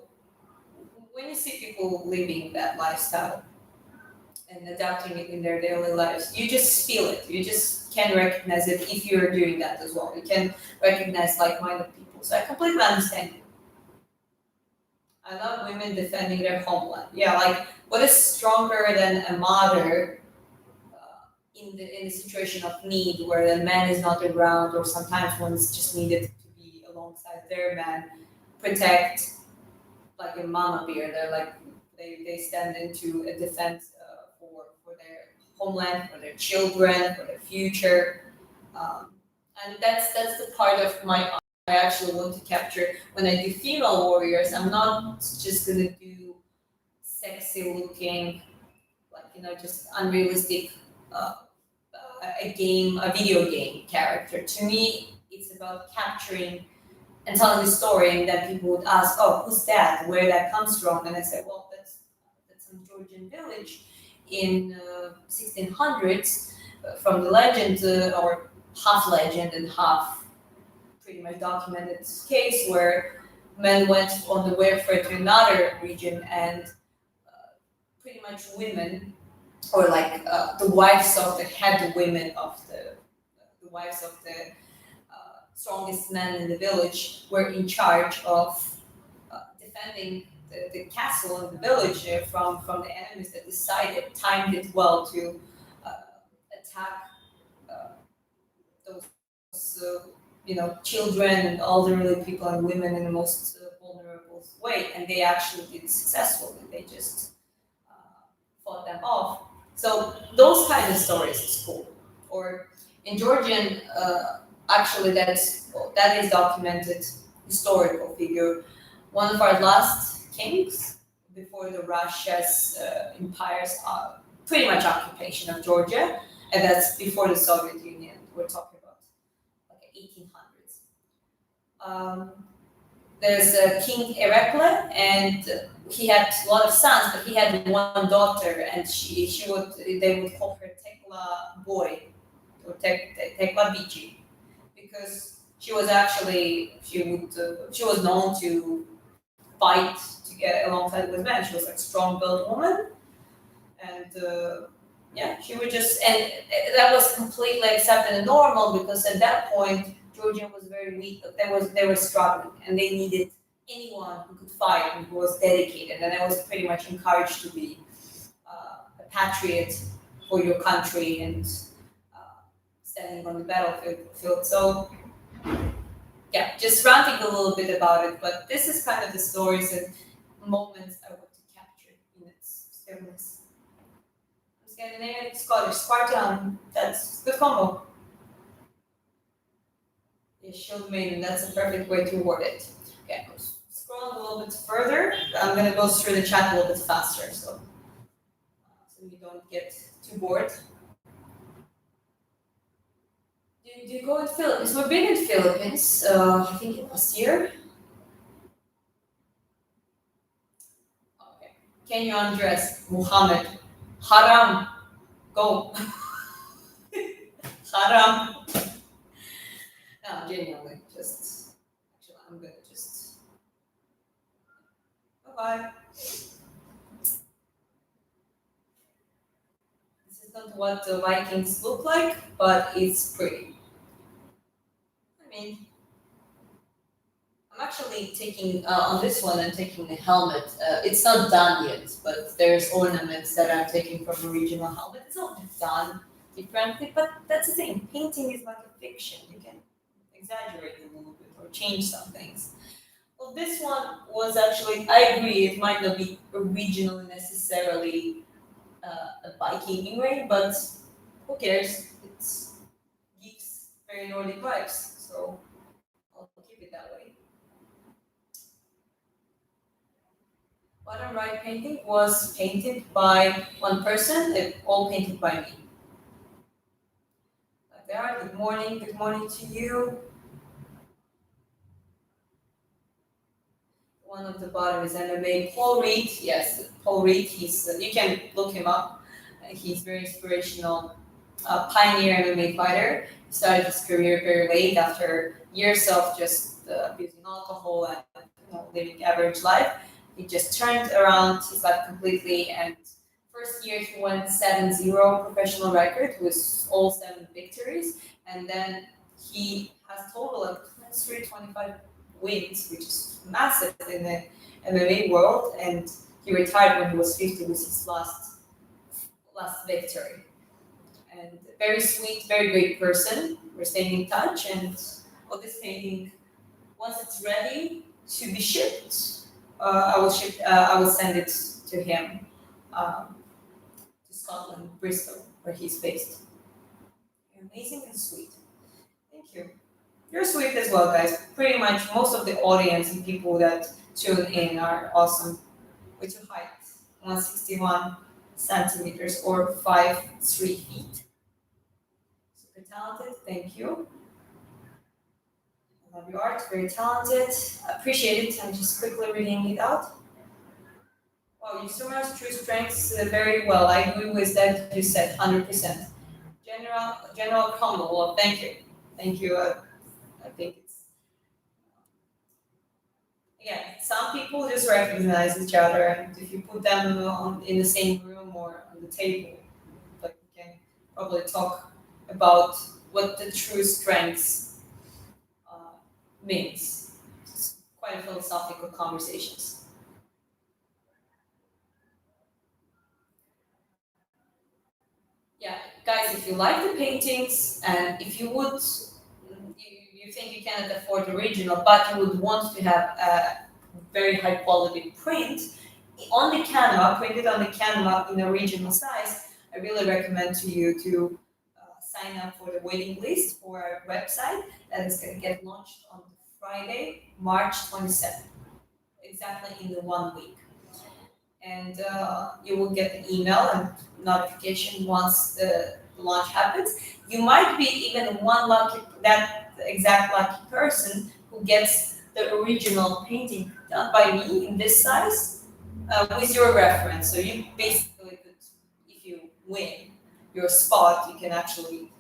when you see people living that lifestyle and adapting it in their daily lives, you just feel it. You just can recognize it if you're doing that as well. You can recognize like-minded people. So I completely understand you. I love women defending their homeland. Yeah, like what is stronger than a mother in the situation of need where the man is not around, or sometimes one's just needed to be alongside their man, protect like a mama bear. They're like they stand into a defense for their homeland, for their children, for their future, um, and that's the part of my art I actually want to capture when I do female warriors. I'm not just gonna do sexy looking, like just unrealistic. Uh, a video game character. To me, it's about capturing and telling the story, and then people would ask, "Oh, who's that? Where that comes from?" And I said, "Well, that's some Georgian village in 1600s from the legend, or half legend and half pretty much documented case where men went on the warfare to another region, and pretty much women, or like the wives of the head women of the wives of the strongest men in the village were in charge of defending the castle and the village from the enemies that decided timed it well to uh, attack uh, those children and elderly people and women in the most vulnerable way, and they actually did successfully. They just fought them off. So those kind of stories is cool. Or in Georgian, actually that is documented historical figure. One of our last kings before the Russia's empire's pretty much occupation of Georgia, and that's before the Soviet Union. We're talking about like 1800s. There's King Erekle, and he had a lot of sons, but he had one daughter, and she would they would call her Tekla Boy or Tekla Bici, because she was known to fight to get alongside with men. She was like strong built woman, and yeah, she would just, and that was completely accepted and normal, because at that point Georgia was very weak. They were struggling, and they needed anyone who could fight and who was dedicated, and I was pretty much encouraged to be a patriot for your country and uh, standing on the battlefield. So yeah, just ranting a little bit about it, but this is kind of the stories and moments I want to capture in its stillness. Scandinavian, Scottish, Spartan, that's good combo. Yeah, shield maiden, that's a perfect way to word it. Okay, scroll a little bit further. I'm gonna go through the chat a little bit faster, so you don't get too bored. Do you go in Philippines? We've been in Philippines, I think last year. Okay. Can you undress Muhammad? Haram. Go. Haram. No, genuinely, just actually, I'm gonna just bye bye. This is not what the Vikings look like, but it's pretty. I mean, I'm actually taking on this one. I'm taking the helmet. It's not done yet, but there's ornaments that I'm taking from a regional helmet. It's not done differently, but that's the thing. Painting is like a fiction. You can exaggerate a little bit or change some things. Well, this one was actually, I agree, it might not be originally necessarily a Viking anyway, but who cares? It gives very Nordic vibes, so I'll keep it that way. Bottom right painting was painted by one person, all painted by me. There, good morning to you. One of the bottom is MMA. Paul Reed, yes, Paul Reed. You can look him up. He's very inspirational, pioneer MMA fighter. He started his career very late after years of just abusing alcohol and living average life. He just turned around his life completely, and first year he went 7-0 professional record with all 7 victories, and then he has total like 23, 25 wins, which is massive in the MMA world, and he retired when he was 50 with his last victory. And very sweet, very great person. We're staying in touch, and this painting, once it's ready to be shipped, I will send it to him, to Scotland, Bristol, where he's based. You're amazing and sweet. Thank you. You're sweet as well, guys. Pretty much most of the audience and people that tune in are awesome. What's your height? 161 centimeters or 5'3" feet. Super talented. Thank you. I love your art. Very talented. Appreciate it. I'm just quickly reading it out. Wow, you summarize true strengths very well. I agree with that. You said 100%. General combo. Well, thank you. Thank you. I think Again, some people just recognize each other, and if you put them in the same room or on the table, like you can probably talk about what the true strengths uh, means. It's quite a philosophical conversations. Yeah, guys, if you like the paintings and if you would, you think you cannot afford the original, but you would want to have a very high quality print on the canva, printed on the canva in original size, I really recommend to you to sign up for the waiting list for our website that is going to get launched on Friday, March 27th, exactly in the 1 week. And you will get an email and notification once the launch happens. You might be even one lucky, that exact lucky person who gets the original painting done by me in this size with your reference. So you basically could, if you win your spot, you can actually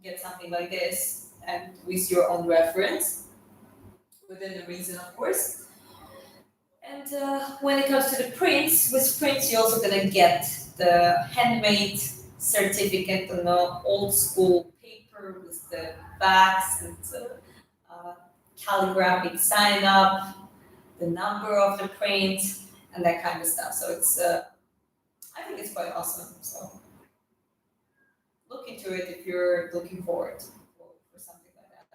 get something like this and with your own reference, within the reason, of course. And when it comes to the prints, with prints, you're also gonna get the handmade certificate on the old school paper with the backs and calligraphic sign up, the number of the print, and that kind of stuff. So it's, I think it's quite awesome. So look into it if you're looking forward for something like that.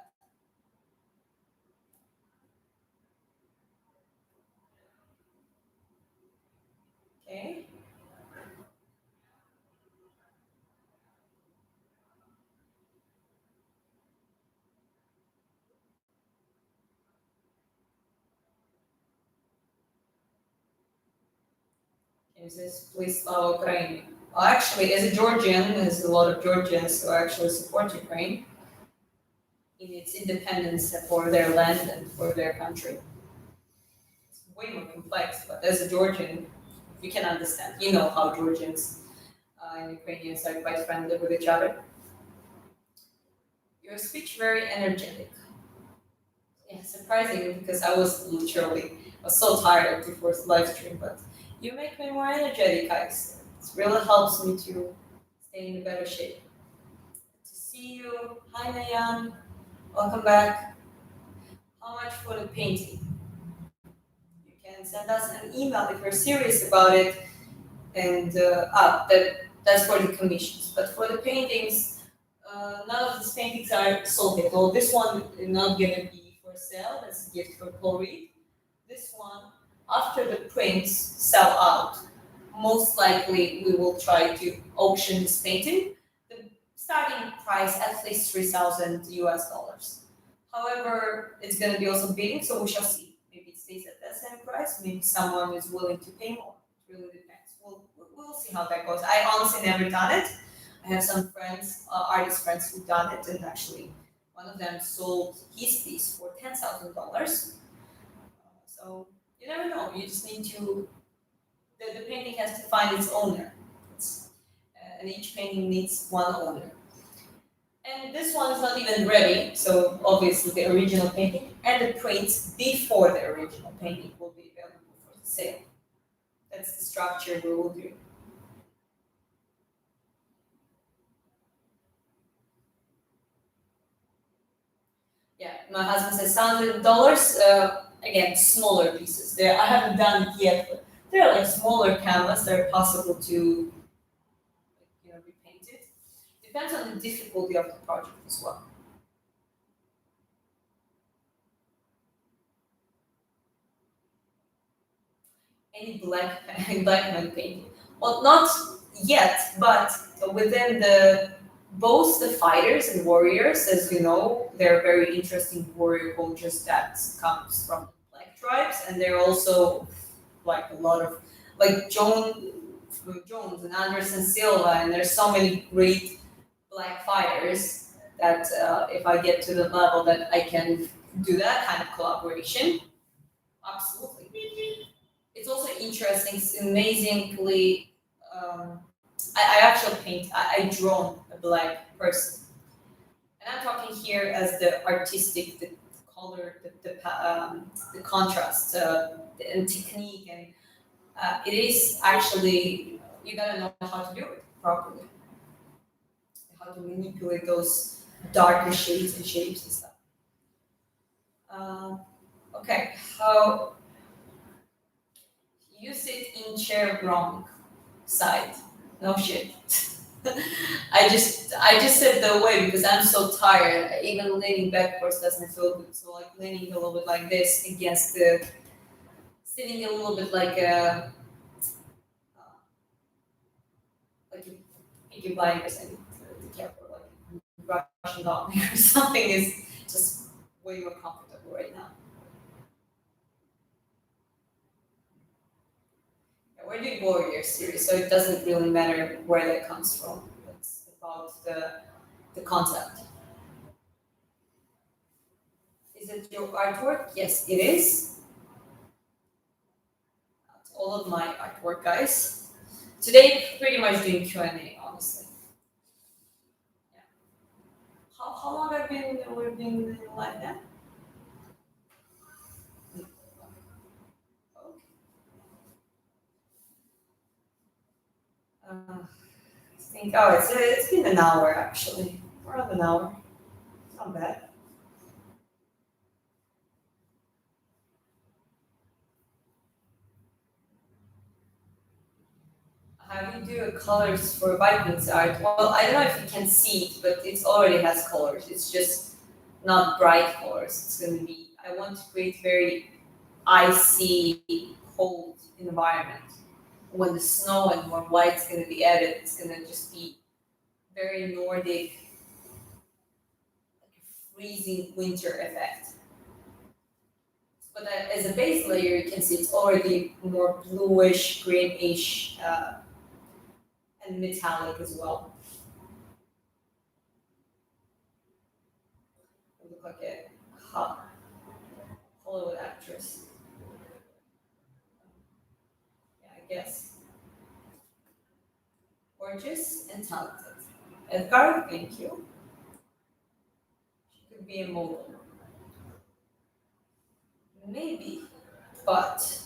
Okay. It says, please slava Ukraine. Well, actually, as a Georgian, there's a lot of Georgians who actually support Ukraine in its independence for their land and for their country. It's way more complex, but as a Georgian, you can understand. You know how Georgians and Ukrainians are quite friendly with each other. Your speech very energetic. Yeah, surprisingly, because I was so tired before the live stream, but you make me more energetic, guys. It really helps me to stay in better shape. To see you. Hi, Nayan. Welcome back. How much for the painting? You can send us an email if you're serious about it. And that's for the commissions. But for the paintings, none of these paintings are sold yet. Well, this one is not going to be for sale. That's a gift for Paul Reed. This one, after the prints sell out, most likely we will try to auction this painting. The starting price at least 3,000 US dollars. However, it's going to be also bidding, so we shall see. Maybe it stays at that same price. Maybe someone is willing to pay more. It really depends. We'll see how that goes. I honestly never done it. I have some friends, artist friends, who've done it, and actually, one of them sold his piece for $10,000. So you never know. You just need to. The painting has to find its owner. And each painting needs one owner. And this one is not even ready, so obviously the original painting and the prints before the original painting will be available for sale. That's the structure we will do. Yeah, my husband says $100. Again, smaller pieces. There, I haven't done it yet, but they're like smaller canvas. They're possible to, be painted. Depends on the difficulty of the project as well. Any black man painting. Well, not yet, but within the both the fighters and warriors, as you know, they're very interesting warrior cultures that comes from black tribes, and they're also like a lot of like Jones and Anderson Silva, and there's so many great black fighters that if I get to the level that I can do that kind of collaboration, absolutely. It's also interesting. It's amazingly. I actually paint. I drawn a black person, and I'm talking here as the artistic, the color, the contrast, and technique, and it is actually you gotta know how to do it properly, how to manipulate those darker shades and shapes and stuff. Um, okay, how you sit in chair wrong side. No shit. I just said the way because I'm so tired. Even leaning backwards doesn't feel good. So like leaning a little bit like this against the sitting a little bit like you blinders and the careful like brushing off or something is just way more comfortable right now. Yeah, we're doing warrior series, so it doesn't really matter where that comes from. It's about the concept. Is it your artwork? Yes, it is. That's all of my artwork, guys. Today, pretty much doing Q&A, honestly. Yeah. How long have we've been like that? Okay. I think, oh, it's been an hour actually. Around an hour. Not bad. How do you do colors for Vikings art? Well, I don't know if you can see it, but it already has colors. It's just not bright colors. It's going to be, I want to create very icy, cold environment. When the snow and more white's going to be added, it's going to just be very Nordic, like a freezing winter effect. But as a base layer, you can see it's already more bluish, greenish, and metallic as well. It look like a hot Hollywood actress. Yeah, I guess. Gorgeous and talented. Edgar, thank you. She could be a model. Maybe, but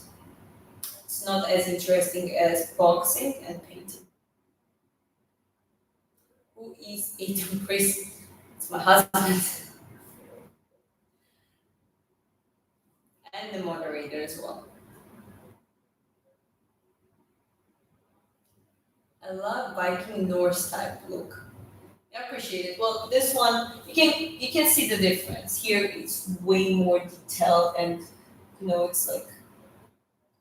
it's not as interesting as boxing and painting. Who is Ethan Chris? It's my husband and the moderator as well. I love Viking Norse type look. I appreciate it. Well, this one you can see the difference. Here it's way more detailed and it's like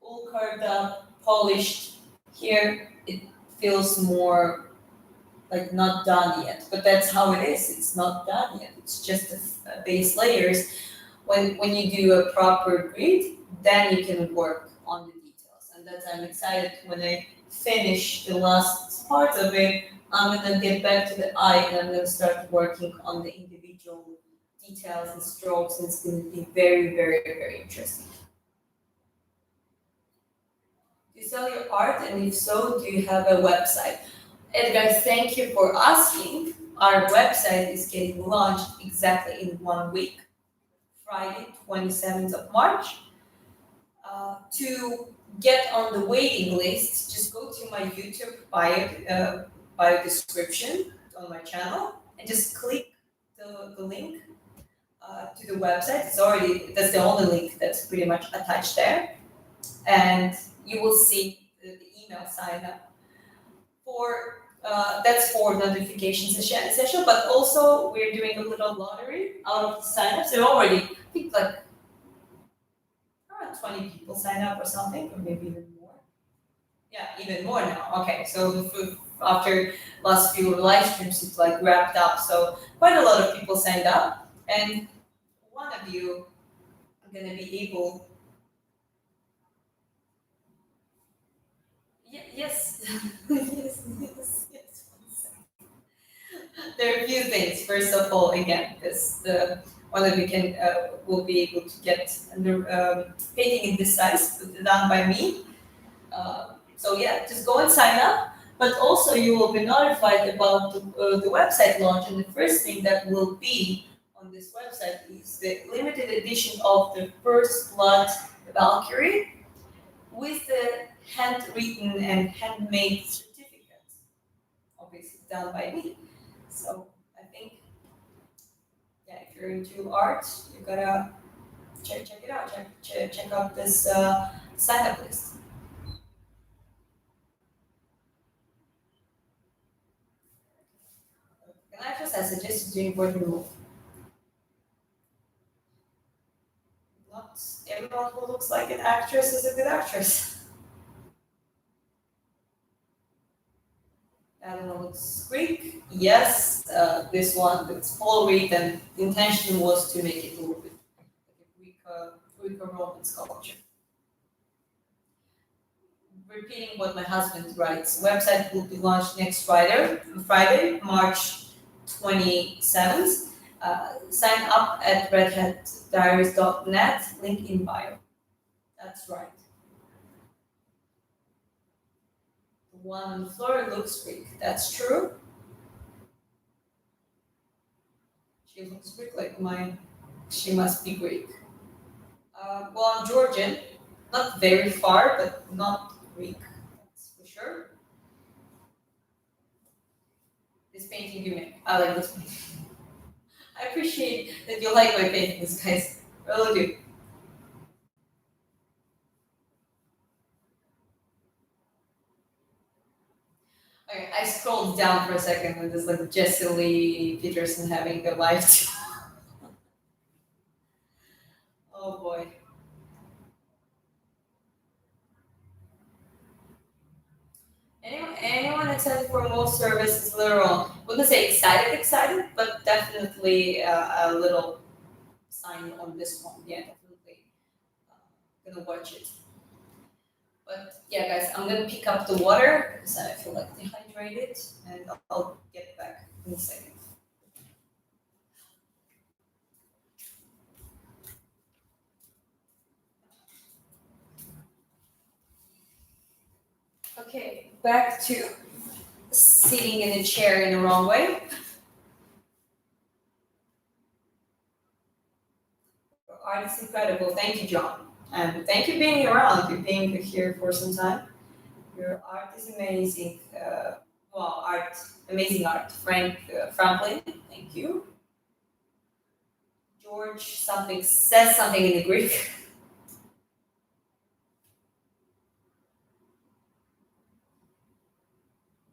all carved up, polished. Here it feels more like not done yet, but that's how it is. It's not done yet. It's just a base layers. When you do a proper grid, then you can work on the details, and that's I'm excited when I finish the last part of it. I'm gonna get back to the eye, and I'm gonna start working on the individual details and strokes, and it's gonna be very, very, very interesting. Do you sell your art, and if so, do you have a website? Edgar, thank you for asking. Our website is getting launched exactly in 1 week, Friday, 27th of March. To get on the waiting list, just go to my YouTube bio description on my channel and just click the link to the website. That's the only link that's pretty much attached there. And you will see the email sign up for that's for notification session, but also we're doing a little lottery out of the signups. There already, I think, like around 20 people sign up or something, or maybe even more. Yeah, even more now. Okay, so after last few live streams, it's like wrapped up. So quite a lot of people signed up, and one of you are gonna be able. Yes, yes. There are a few things. First of all, again, this the one that we can will be able to get under painting in this size done by me. So yeah, just go and sign up. But also, you will be notified about the website launch, and the first thing that will be on this website is the limited edition of the First Blood Valkyrie with the handwritten and handmade certificates, obviously done by me. So I think, yeah, if you're into art, you gotta check it out. Check out this sign up list. An actress I suggest doing important move. Not everyone who looks like an actress is a good actress. That looks Greek. Yes, this one it's all Greek, and the intention was to make it a little bit like a Greek or Roman sculpture. Repeating what my husband writes, website will be launched next Friday, March 27th. Sign up at redhatdiaries.net, link in bio. That's right. The one on the floor looks Greek. That's true. She looks Greek like mine. She must be Greek. Well, I'm Georgian. Not very far, but not Greek. That's for sure. This painting you make. I like this painting. I appreciate that you like my paintings, guys. Really do. Okay, I scrolled down for a second when there's like Jesse Lee Peterson having a live. Oh boy. Anyone excited for most services later on? Wouldn't say excited, but definitely a little sign on this one. Yeah, definitely gonna watch it. But yeah, guys, I'm gonna pick up the water because I feel like dehydrated, and I'll get back in a second. Okay, back to sitting in a chair in the wrong way. Art is incredible. Thank you, John. And thank you being around, you being here for some time. Your art is amazing. Amazing art. Frank Franklin, thank you. George something says something in the Greek.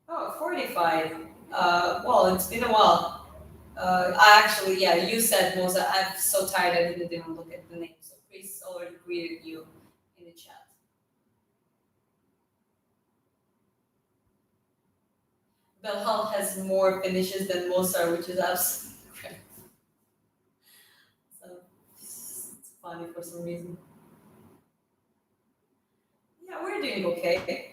Oh, 45. Well, it's been a while. I actually, yeah, you said Moza. I'm so tired I didn't even look at the name. So Chris already greeted you in the chat. Belhal has more finishes than Mozart, which is absolutely great. So it's funny for some reason. Yeah, we're doing okay.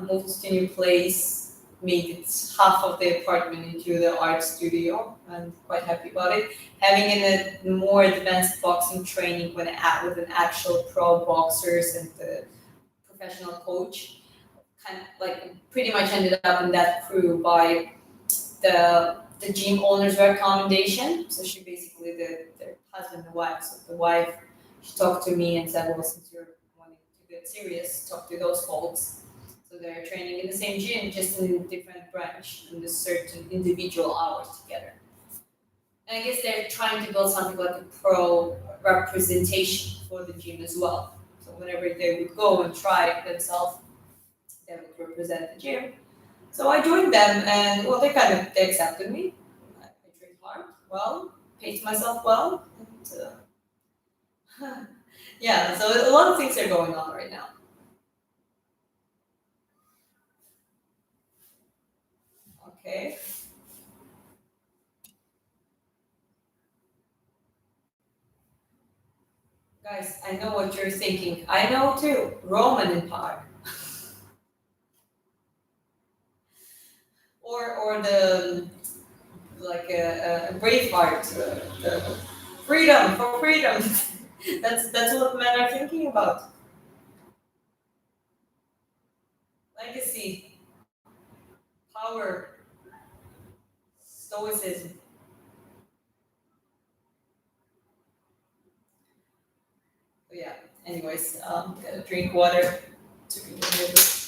Moved to a new place, made it half of the apartment into the art studio, and quite happy about it. Having a more advanced boxing training with an actual pro boxers and the professional coach, kind of like pretty much ended up in that crew by the gym owner's recommendation. So she basically the husband and wife. So the wife, she talked to me and said, well, since you're wanting to get serious, talk to those folks. So they're training in the same gym, just in a different branch, in a certain individual hours together. And I guess they're trying to build something like a pro representation for the gym as well. So whenever they would go and try themselves, they would represent the gym. So I joined them, and well, they accepted me. I trained hard, well, paced myself well, and yeah. So a lot of things are going on right now. Okay, guys, I know what you're thinking. I know too. Roman Empire, or the like a Braveheart, freedom for freedom. That's what men are thinking about. Legacy, power, stoicism. Anyways, gotta drink water to continue this.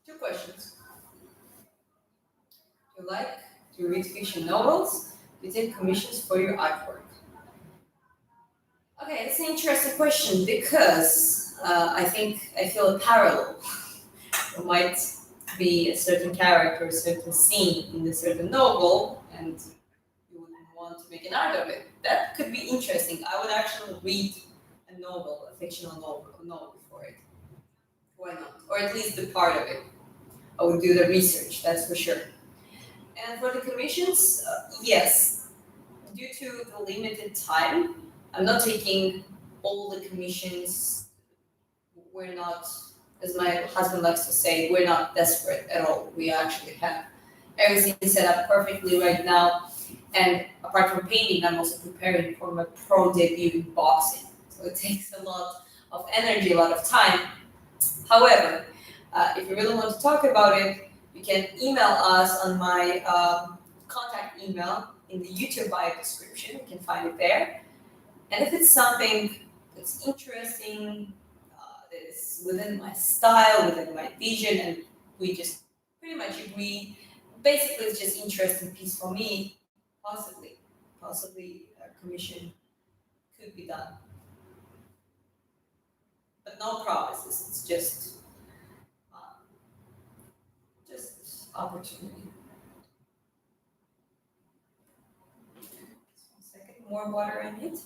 Two questions. Do you like to read fiction novels? Do you take commissions for your artwork? Okay, it's an interesting question because I think I feel a parallel. There might be a certain character, a certain scene in a certain novel, and you would want to make an art of it. That could be interesting. I would actually read a novel, a fictional novel for it. Why not? Or at least the part of it. I would do the research, that's for sure. And for the commissions, yes, due to the limited time, I'm not taking all the commissions. We're not, as my husband likes to say, we're not desperate at all. We actually have everything set up perfectly right now. And apart from painting, I'm also preparing for my pro debut in boxing. So it takes a lot of energy, a lot of time. However, if you really want to talk about it, you can email us on my contact email in the YouTube bio description. You can find it there. And if it's something that's interesting, that is within my style, within my vision, and we just pretty much agree, basically it's just interesting piece for me, possibly a commission could be done. But no promises, it's just opportunity. Just 1 second, more water I need.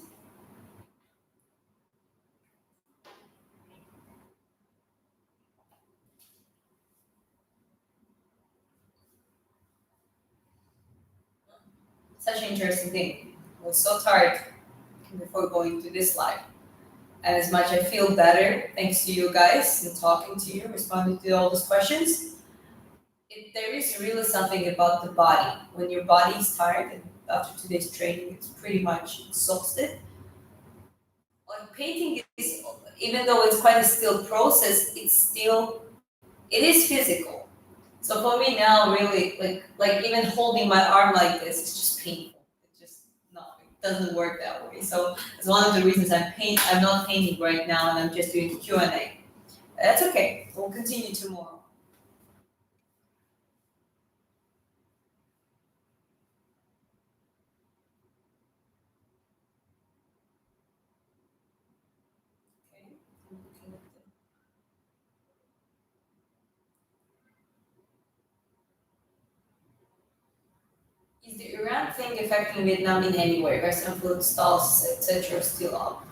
Such an interesting thing. I was so tired before going to this live. And as much I feel better thanks to you guys and talking to you, responding to all those questions. There is really something about the body. When your body is tired and after today's training, it's pretty much exhausted. Like painting is, even though it's quite a still process, it is physical. So for me now, really, like even holding my arm like this is just painful. It just no, it doesn't work that way. So it's one of the reasons I'm not painting right now, and I'm just doing Q&A. That's okay. We'll continue tomorrow. Okay. Is the Iran thing affecting Vietnam in any way? Western food stalls, etc., still up?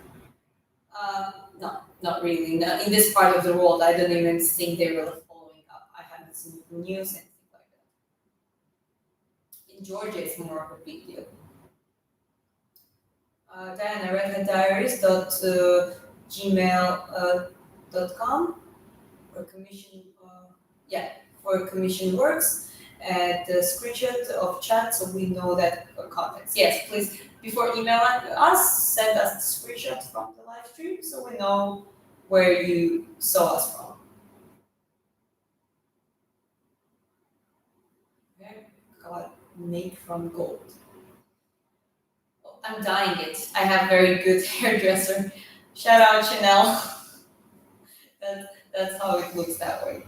No, not really. No, in this part of the world, I don't even think they're really following up. I haven't seen the news, anything like that. In Georgia, it's more of a big deal. Diana, redheaddiaries.gmail.com for commission. Yeah, for commission works. And the screenshot of chat so we know that contacts. Yes, please, before emailing us, send us the screenshot from the live stream so we know where you saw us from. Okay, God, made from gold. Oh, I'm dyeing it. I have very good hairdresser. Shout out Chanel. That's how it looks that way.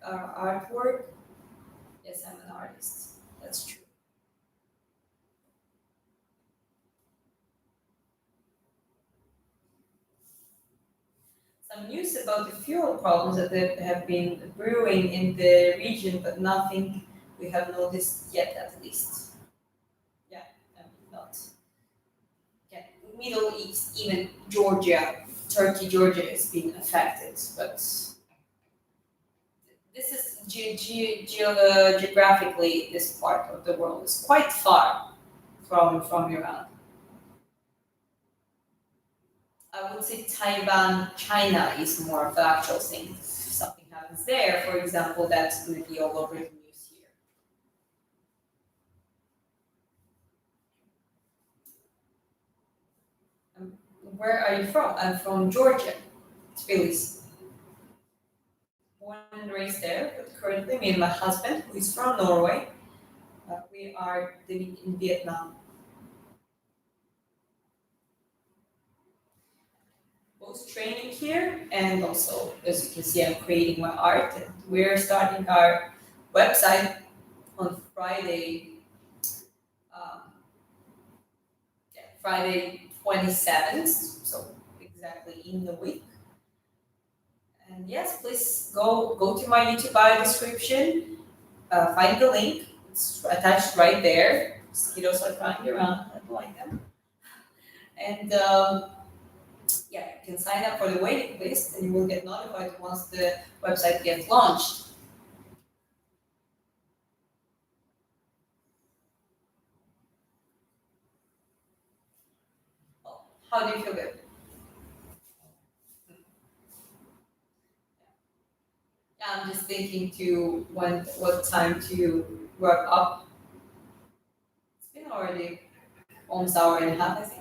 Artwork. Yes, I'm an artist. That's true. Some news about the fuel problems that have been brewing in the region, but nothing we have noticed yet, at least. Yeah, not. Yeah, Middle East, even Georgia, Turkey, Georgia is being affected, but this is geographically, this part of the world is quite far from Iran. I would say Taiwan, China is more of the actual thing. If something happens there, for example, that's going to be all over the news here. Where are you from? I'm from Georgia, Tbilisi. Born and raised there, but currently me and my husband, who is from Norway, we are living in Vietnam. Both training here and also, as you can see, I'm creating my art. And we're starting our website on Friday, um, yeah, Friday 27th, so exactly in the week. And yes, please go to my YouTube bio description, find the link. It's attached right there. Mosquitoes are flying around. I don't like them. And yeah, you can sign up for the waiting list, and you will get notified once the website gets launched. Oh, how do you feel good? Yeah, I'm just thinking to what time to wrap up. It's been already almost hour and a half, I think.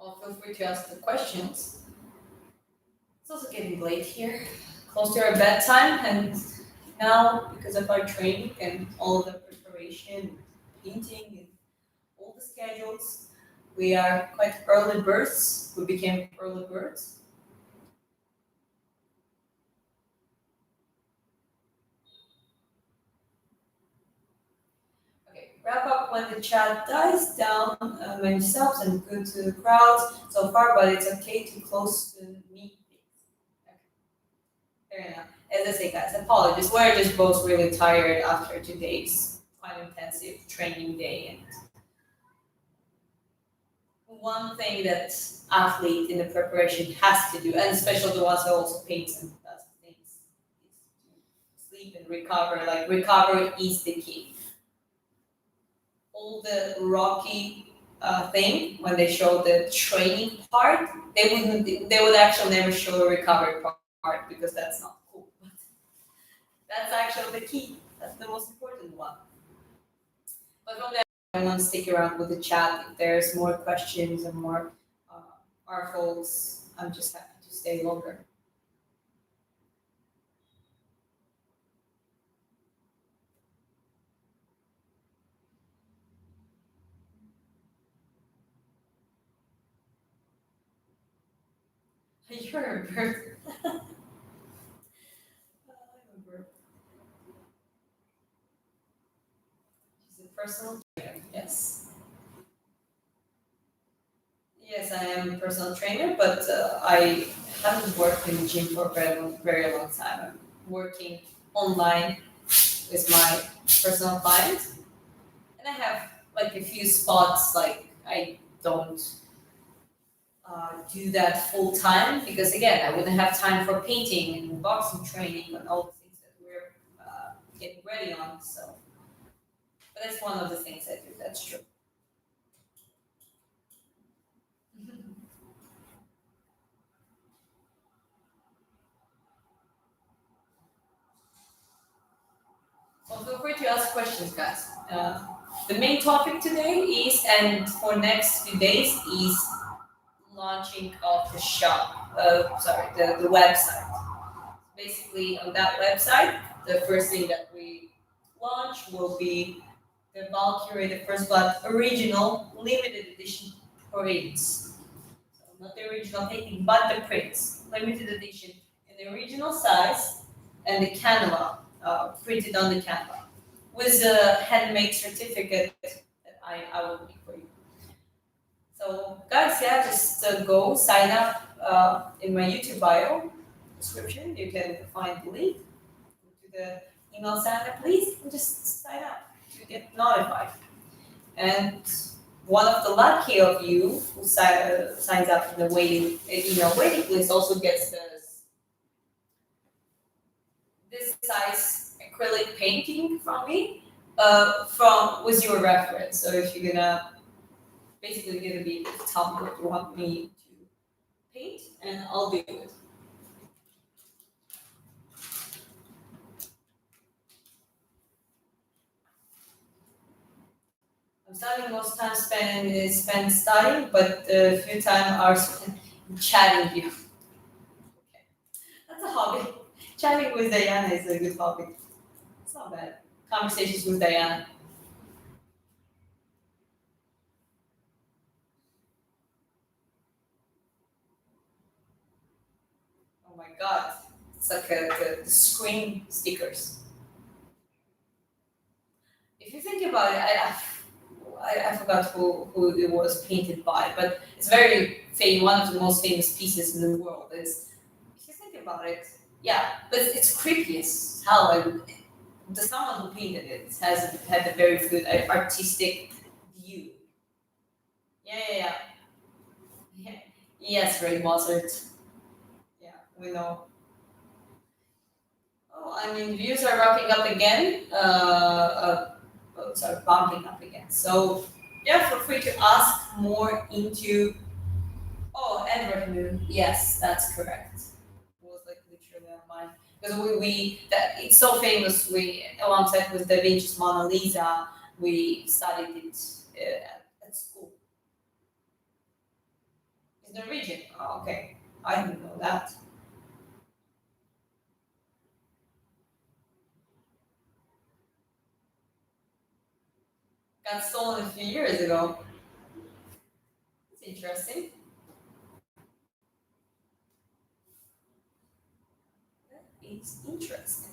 Well, feel free to ask the questions. It's also getting late here, close to our bedtime, and now because of our training and all the preparation, painting, and all the schedules, we are quite early birds. We became early birds. Okay, wrap up when the chat dies down. Many subs and good to the crowds so far, but it's okay to close to meet. Okay, fair enough. As I say, guys, apologies. We're just both really tired after today's quite intensive training day. And one thing that athlete in the preparation has to do, and especially the ones that also paint and does things, is to sleep and recover. Like recovery is the key. All the rocky thing when they show the training part, they would actually never show a recovery part because that's not cool. But that's actually the key. That's the most important one. But from there, I want to stick around with the chat. If there's more questions and more articles, I'm just happy to stay longer. You're a bird. I'm a bird. She's a personal trainer. Yes. Yes, I am a personal trainer, but I haven't worked in the gym for a very long time. I'm working online with my personal clients, and I have like a few spots. Like I don't do that full time because again, I wouldn't have time for painting and boxing training and all the things that we're getting ready on. So, but that's one of the things I do. That's true. Well, feel free to ask questions, guys. The main topic today is, and for next few days, is launching of the shop. The website. Basically, on that website, the first thing that we launch will be the Valkyrie, the First Blood original limited edition prints. So not the original painting, but the prints, limited edition in the original size and the canva, printed on the canva, with a handmade certificate that I will make for you. So guys, yeah, just go sign up in my YouTube bio description. You can find the link to the email sign up, please, and just sign up to get notified. And one of the lucky of you who signs up in the email waiting list also gets the this size acrylic painting from me, from was your reference. So if you're gonna basically gonna be able to tell me what you want me to paint, and I'll do it. I'm studying most time spent studying, but a few time are spent chatting with you. Okay. That's a hobby. Chatting with Diana is a good hobby. It's not bad. Conversations with Diana. Oh my god. It's like the screen stickers. If you think about it, I forgot who it was painted by, but it's very famous, one of the most famous pieces in the world. Is if you think about it, yeah, but it's creepy as hell. And the someone who painted it has had a very good artistic view. Yeah, yeah, yeah. Yeah. Yes, Ray Mozart. Yeah, we know. Oh, I mean, views are rocking up again. Votes are bumping up again. So, yeah, feel free to ask more into. Oh, Edward Moon. Yes, that's correct. It was like literally on mine because we that it's so famous. We alongside with Da Vinci's Mona Lisa, we studied it at school. It's Norwegian. Oh, okay, I didn't know that. Got stolen a few years ago. It's interesting. It's interesting.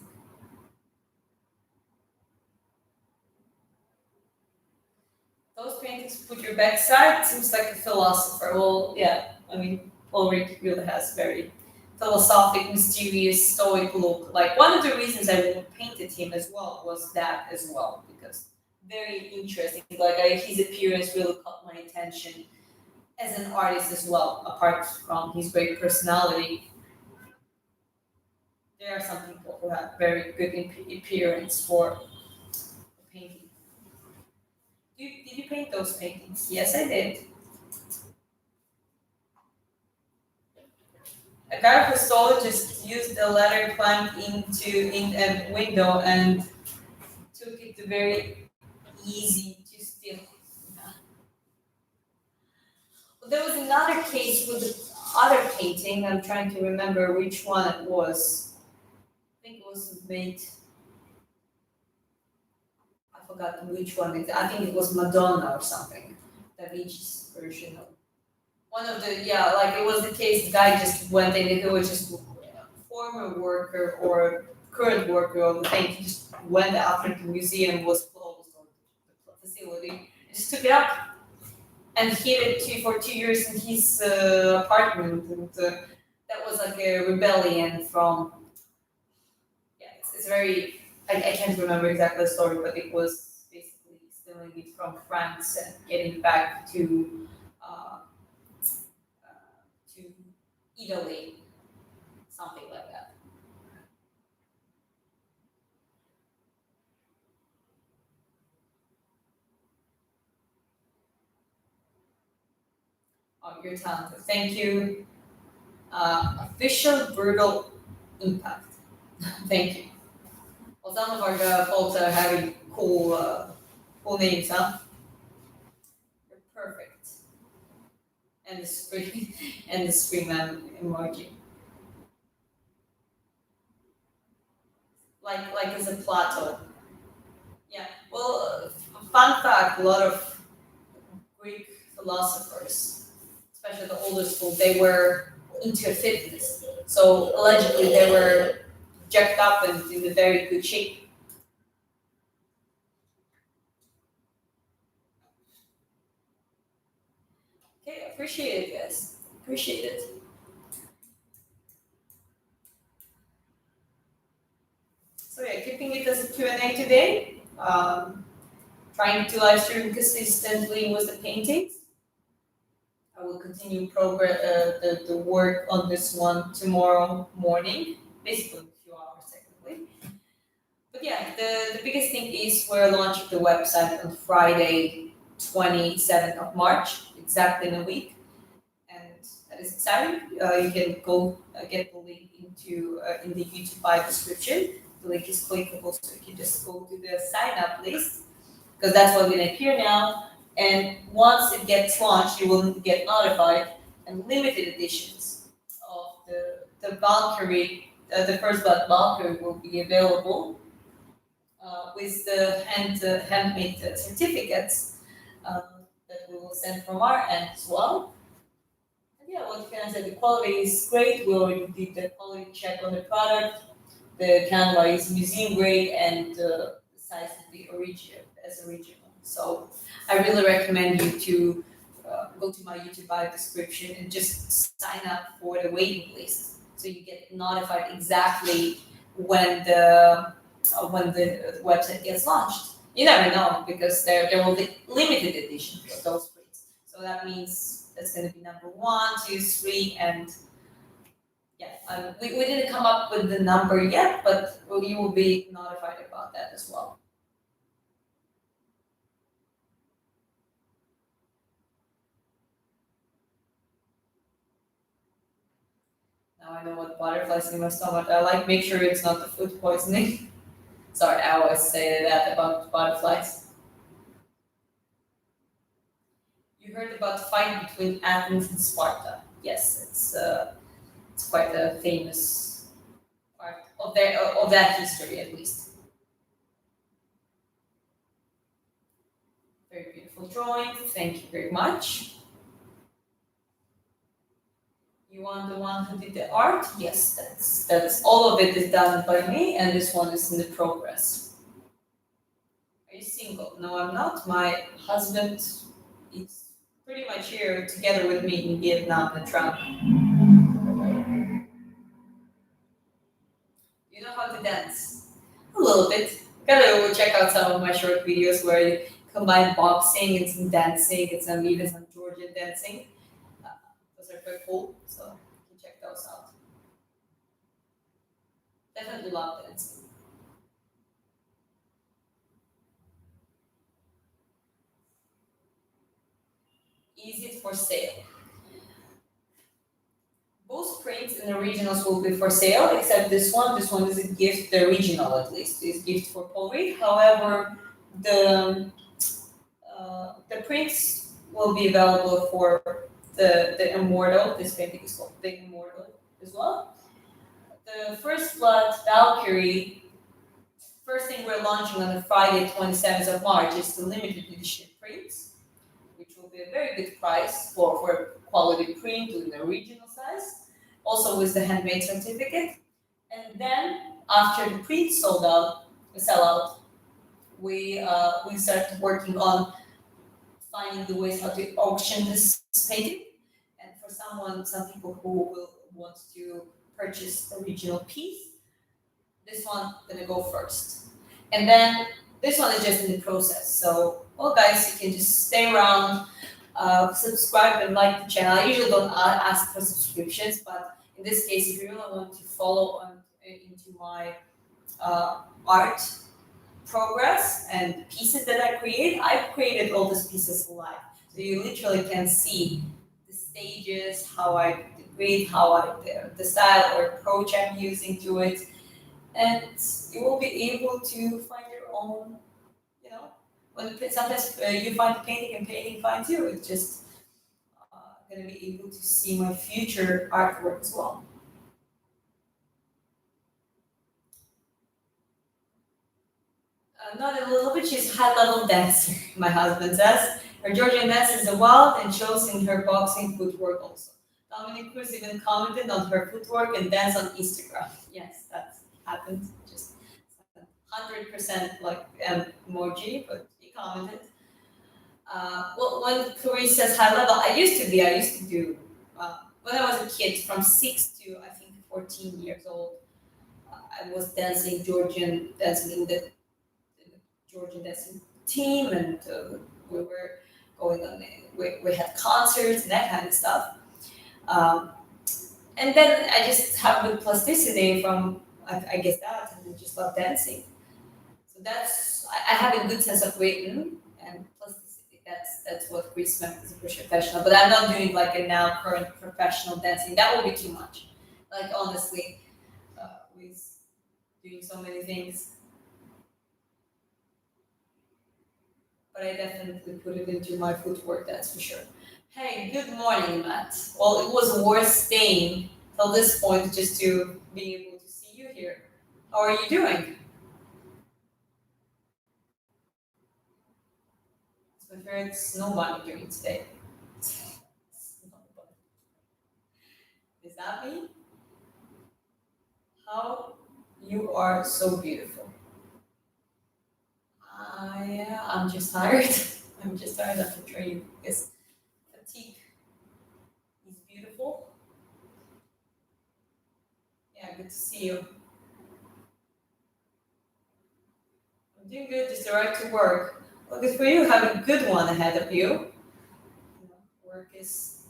Those paintings put your backside seems like a philosopher. Well, yeah, I mean, Ulrich really has very philosophic, mysterious, stoic look. Like one of the reasons I painted him as well was that as well because very interesting. Like his appearance really caught my attention as an artist as well. Apart from his great personality, there are some people who have very good appearance for painting. Did you paint those paintings? Yes, I did. A guy who stole just used a ladder, climbed in a window, and took it to very easy to steal. Yeah. There was another case with the other painting. I'm trying to remember which one it was. I think it was made. I forgot which one. I think it was Madonna or something. Da Vinci's version of one of the yeah, like it was the case. The guy just went in. He was just a former worker or current worker of the thing. He just went after the museum was closed or the facility. Just took it up and hid it for 2 years in his apartment. And that was like a rebellion from yeah. It's very I can't remember exactly the story, but it was basically stealing it from France and getting back uh, to Italy, something like that. Oh, you're talented. Thank you. Official brutal impact. Thank you. Well, some of our folks are having cool names, huh? You're perfect. And the spring, and the spring emoji. Like as a plateau. Yeah. Well, fun fact: a lot of Greek philosophers, especially the older school, they were into fitness. So allegedly, they were jacked up and in a very good shape. Okay, appreciate it, guys. Appreciate it. So yeah, keeping it as a Q&A today. Trying to live stream consistently with the paintings. I will continue progress the work on this one tomorrow morning, basically a few hours technically. But yeah, the biggest thing is we're launching the website on Friday, 27th of March, exactly in a week. And that is exciting. You can go get the link into in the YouTube bio description. The link is clickable, so you can just go to the sign up list because that's what we need here now. And once it gets launched, you will get notified, and limited editions of the Valkyrie, the first blood Valkyrie will be available with the handmade certificates uh, that we will send from our end as well. And yeah, what can I say? The quality is great. We already did the quality check on the product. The camera is museum grade, and the size will be original. So I really recommend you to go to my YouTube bio description and just sign up for the waiting list, so you get notified exactly when the website gets launched. You never know because there will be limited edition for those prints. So that means that's going to be number one, two, three, and yeah, we didn't come up with the number yet, but you will be notified about that as well. Now I know what butterflies in my stomach are like. Make sure it's not the food poisoning. Sorry, I always say that about butterflies. You heard about the fight between Athens and Sparta. Yes, it's quite a famous part of that history, at least. Very beautiful drawing. Thank you very much. You want the one who did the art? Yes, that's all of it is done by me, and this one is in the progress. Are you single? No, I'm not. My husband is pretty much here together with me in Vietnam and traveling. You know how to dance? A little bit. Gotta go check out some of my short videos where you combine boxing and some dancing and some even some Georgian dancing. Uh, those are quite cool, so you can check those out. Definitely love dancing. Is it for sale? Both prints and originals will be for sale, except this one. This one is a gift. The original, at least, is gift for Paul Reed. However, the prints will be available for the Immortal. This painting is called the Immortal as well. The First Blood Valkyrie. First thing we're launching on the Friday, 27th of March, is the limited edition prints, which will be a very good price for quality print in the original size, also with the handmade certificate. And then after the print sold out, the sellout, we start working on finding the ways how to auction this painting. And for some people who will want to purchase the original piece, this one gonna go first. And then this one is just in the process. So, well, guys, you can just stay around, subscribe and like the channel. I usually don't ask for subscriptions, but in this case, if you really want to follow on into my art progress and pieces that I create, I've created all these pieces live. So you literally can see the stages, how I create, how the style or approach I'm using to it, and you will be able to find your own, you know, sometimes you find a painting and painting finds you. It's just going to be able to see my future artwork as well. Not a little bit, she's high level dancer, my husband says. Her Georgian dance is a wild and shows in her boxing footwork also. Dominic Cruz even commented on her footwork and dance on Instagram. Yes, that's happened. Just 100% like emoji, but he commented. Well, when Clarice says high level, I used to do, when I was a kid, from 6 to I think 14 years old, I was dancing Georgian, dancing in the Georgian dancing team, and we were going on, we had concerts and that kind of stuff. Um, and then I just have the plasticity from, I guess that, and I just love dancing. So I have a good sense of rhythm and plasticity. That's what Chris meant as a professional. But I'm not doing like a now current professional dancing. That would be too much. Like honestly, with doing so many things. But I definitely put it into my footwork. That's for sure. Hey, good morning, Matt. Well, it was worth staying till this point just to be able to see you here. How are you doing? It's my favorite snowbunny doing today. Snowbunny. Is that me? How you are so beautiful. Yeah, I'm just tired. I'm just tired after training. Because fatigue is beautiful. Yeah, good to see you. I'm doing good. Just arrived to work. Well, good for you. Have a good one ahead of you. Work is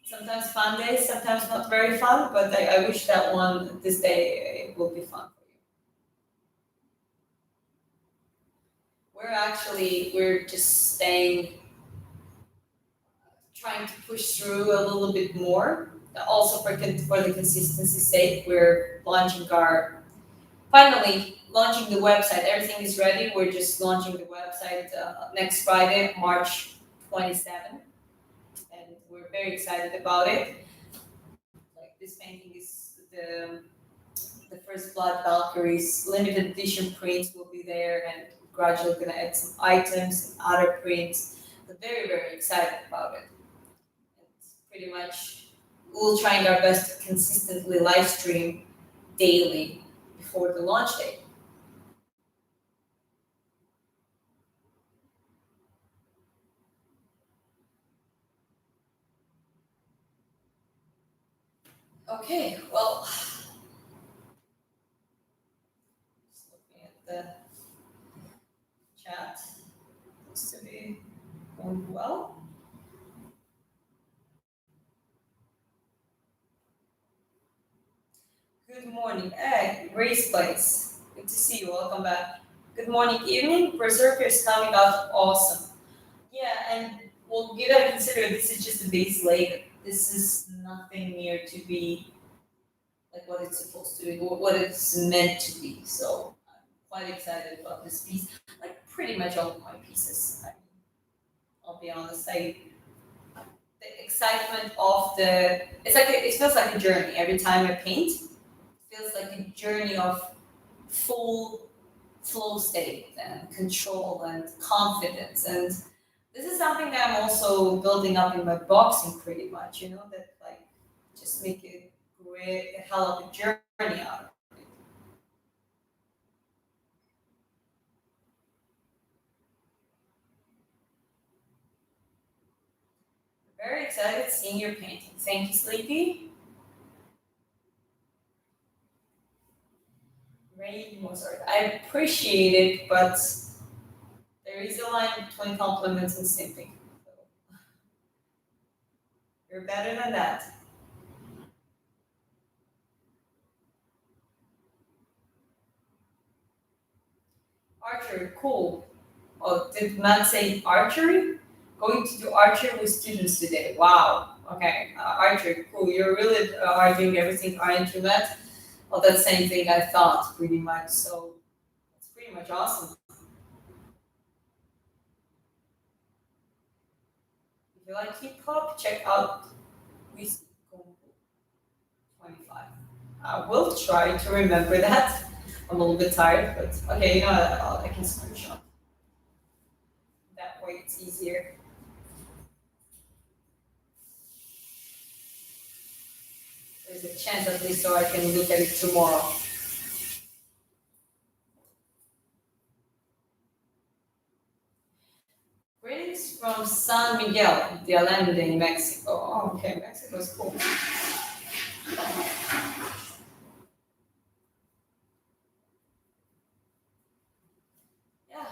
sometimes fun days, sometimes not very fun, but I wish that one this day it will be fun for you. We're just staying, trying to push through a little bit more. Also for the consistency sake, we're launching our finally launching the website. Everything is ready. We're just launching the website next Friday, March 27th, and we're very excited about it. Like this painting is the first Blood Valkyries limited edition prints will be there, and gradually gonna add some items and other prints. But very very excited about it. It's pretty much we'll trying our best to consistently live stream daily before the launch date. Okay, well, just looking at the chat, looks to be going well. Good morning, Grace Place. Good to see you. Welcome back. Good morning, evening. Berserker is coming out awesome. Yeah, and well, you gotta consider this is just a base layer. This is nothing near to be like what it's supposed to be, what it's meant to be. So I'm quite excited about this piece. Like pretty much all of my pieces. I'll be honest. The excitement of it feels like a journey every time I paint. It feels like a journey of full flow state and control and confidence. And this is something that I'm also building up in my boxing pretty much, that like just make it great a hell of a journey out of it. Very excited seeing your painting. Thank you, Sleepy. Ray Mozart. I appreciate it, but there is a line between compliments and simping. So you're better than that. Archery, cool. Oh, did Matt say archery? Going to do archery with students today. Wow. Okay, archery, cool. You're really are doing everything into that. Well, that's the same thing I thought pretty much. So it's pretty much awesome. If you like hip hop, check out Whiskey 25. I will try to remember that. I'm a little bit tired, but okay, I can screenshot. That way it's easier. There's a chance at least so I can look at it tomorrow. Greetings from San Miguel de Allende in Mexico. Oh, okay, Mexico's cool. Yeah,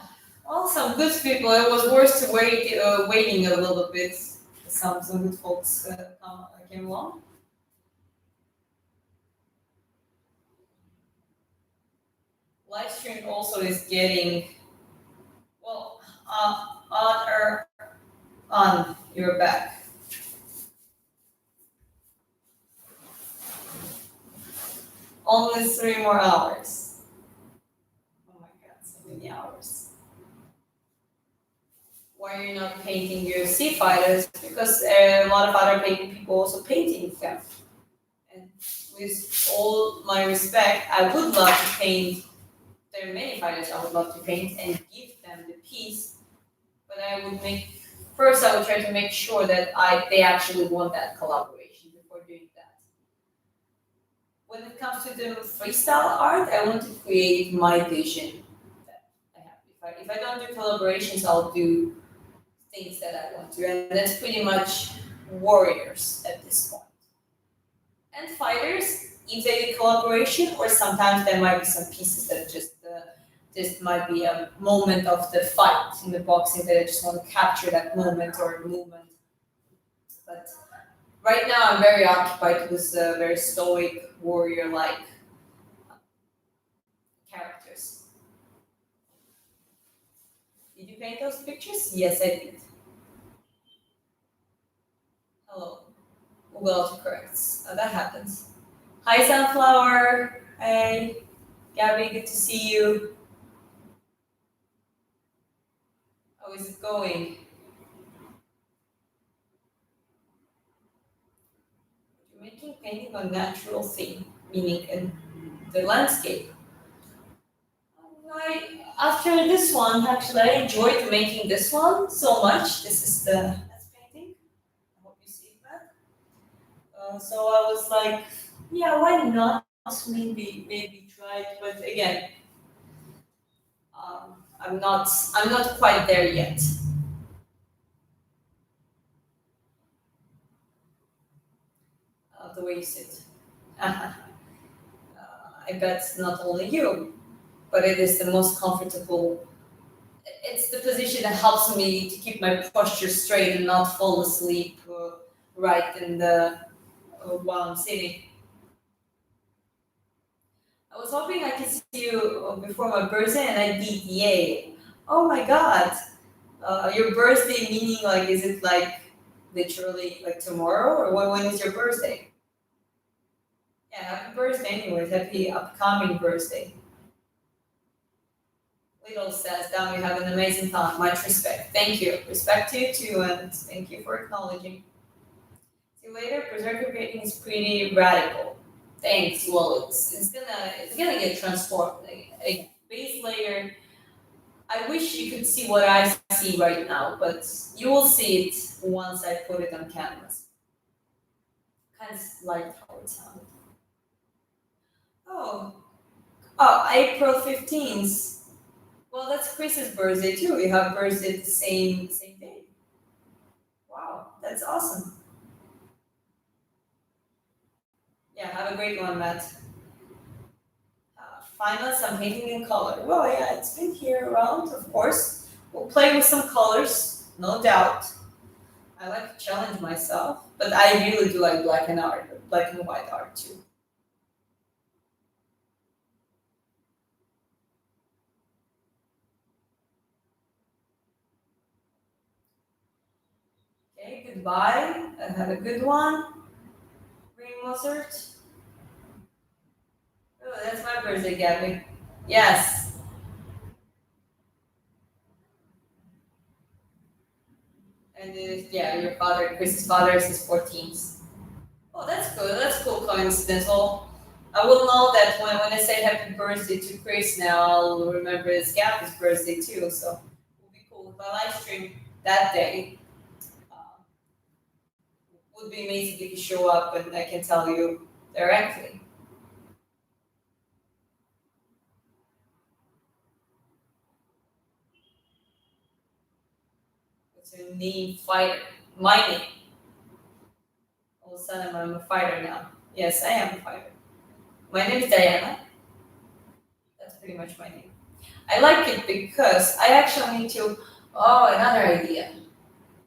awesome, good people. It was worth to waiting a little bit. Some good folks came along. Live stream also is getting well on your back. Only 3 more hours. Oh my god, so many hours. Why are you not painting your sea fighters? Because a lot of other painting people also painting them. And with all my respect, I would love to paint. There are many fighters I would love to paint and give them the piece, but I would make first. I would try to make sure that they actually want that collaboration before doing that. When it comes to the freestyle art, I want to create my vision that I have. If I don't do collaborations, I'll do things that I want to, and that's pretty much warriors at this point. And fighters, if they do collaboration, or sometimes there might be some pieces that just might be a moment of the fight in the boxing that I just want to capture that moment or movement. But right now, I'm very occupied with very stoic warrior-like characters. Did you paint those pictures? Yes, I did. Hello. Google autocorrects. That happens. Hi, Sunflower. Hey, Gabby, good to see you. How is it going? You're making painting a natural thing, meaning in the landscape. After this one, actually, I enjoyed making this one so much. This is the last painting. I hope you see that. So I was like, yeah, why not? Maybe try it. But again, I'm not quite there yet. The way you sit. I bet not only you, but it is the most comfortable. It's the position that helps me to keep my posture straight and not fall asleep right in the while I'm sitting. I was hoping I could see you before my birthday, and I did. Yay! Oh my god! Your birthday meaning like is it like literally like tomorrow or when is your birthday? Yeah, happy birthday anyways. Happy upcoming birthday. Little says, "Down, you have an amazing talent. Much respect. Thank you. Respect to you too, and thank you for acknowledging." See you later. Berserker painting is pretty radical. Thanks. Well, it's gonna get transformed. A base layer. I wish you could see what I see right now, but you will see it once I put it on canvas. Kind of like how it sounded. Oh, April 15th. Well, that's Chris's birthday too. We have birthday the same day. Wow, that's awesome. Yeah, have a great one, Matt. Finals, I'm painting in color. Well, yeah, it's been here around, of course. We'll play with some colors, no doubt. I like to challenge myself, but I really do like black and white art too. Okay, goodbye. Have a good one. Green Mozart. Oh, that's my birthday, Gabby. Yes. And yeah, your father, Chris's father, is his 14th. Oh, that's good. That's cool coincidental. I will know that when I say happy birthday to Chris now, I'll remember it's Gabby's birthday too. So it would be cool if I live stream that day. Uh, would be amazing if you show up and I can tell you directly. What's your name? Fighter. My name. All of a sudden, I'm a fighter now. Yes, I am a fighter. My name is Diana. That's pretty much my name. I like it because I actually need to. Oh, another idea.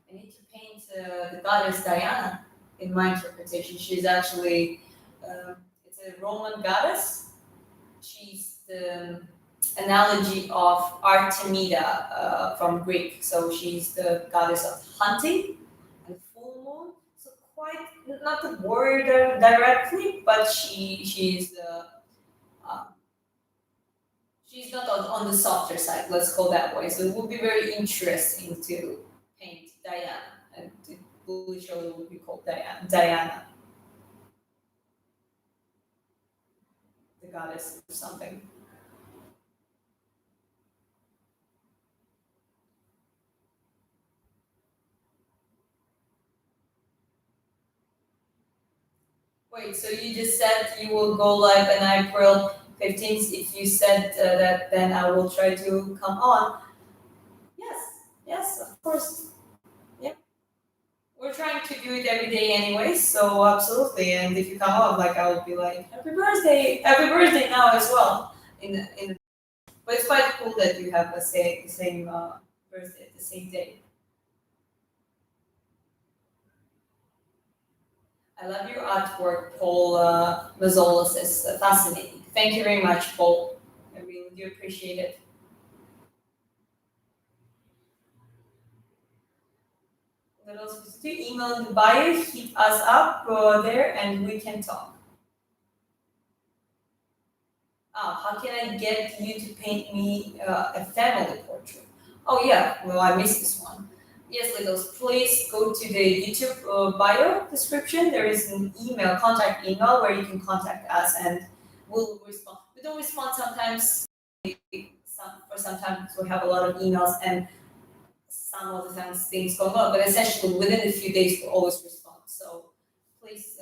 I need to paint the goddess Diana in my interpretation. She's actually it's a Roman goddess. She's the analogy of Artemida from Greek. So she's the goddess of hunting and full moon. So quite not the warrior directly, but uh, she's not on the softer side. Let's call that way. So it would be very interesting to paint Diana, and it will show it would be called Diana. Diana, the goddess or something. Wait, so you just said you will go live on April 15th. If you said that, then I will try to come on. Yes, yes, of course. Yeah, we're trying to do it every day anyway, so absolutely. And if you come on, like I will be like, happy birthday now as well. But it's quite cool that you have the same birthday at the same day. I love your artwork, Paul Mazzola says. Fascinating. Thank you very much, Paul. I really do appreciate it. What else we do? Email in the bio, hit us up, go there, and we can talk. How can I get you to paint me a family portrait? Oh yeah, well I missed this one. Yes, Littles, please go to the YouTube bio description. There is an email, contact email, where you can contact us and we'll respond. We don't respond sometimes. Sometimes we have a lot of emails and some of the times things go on, but essentially within a few days we'll always respond. So please,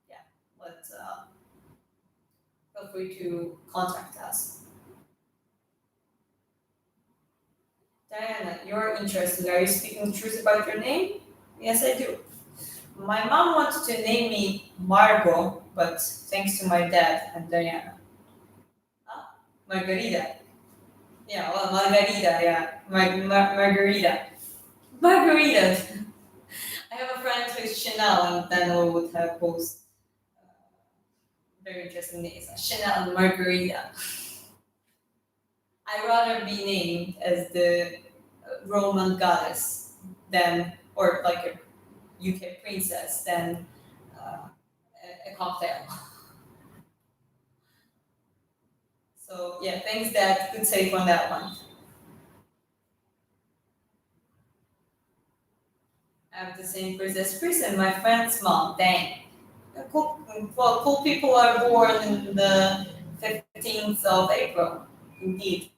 yeah, let feel free to contact us. Diana, you're interesting. Are you speaking the truth about your name? Yes, I do. My mom wanted to name me Margot, but thanks to my dad and Diana. Ah, Margarita. Yeah, well, Margarita, yeah. Margarita. Margarita. I have a friend who is Chanel, and then we would have both very interesting names. Chanel and Margarita. I'd rather be named as the Roman goddess than, or like a UK princess than a cocktail. So yeah, thanks Dad. Good save on that one. I have the same princess Chris and my friend's mom. Dang. Cool, well, cool people are born in the 15th of April. Indeed.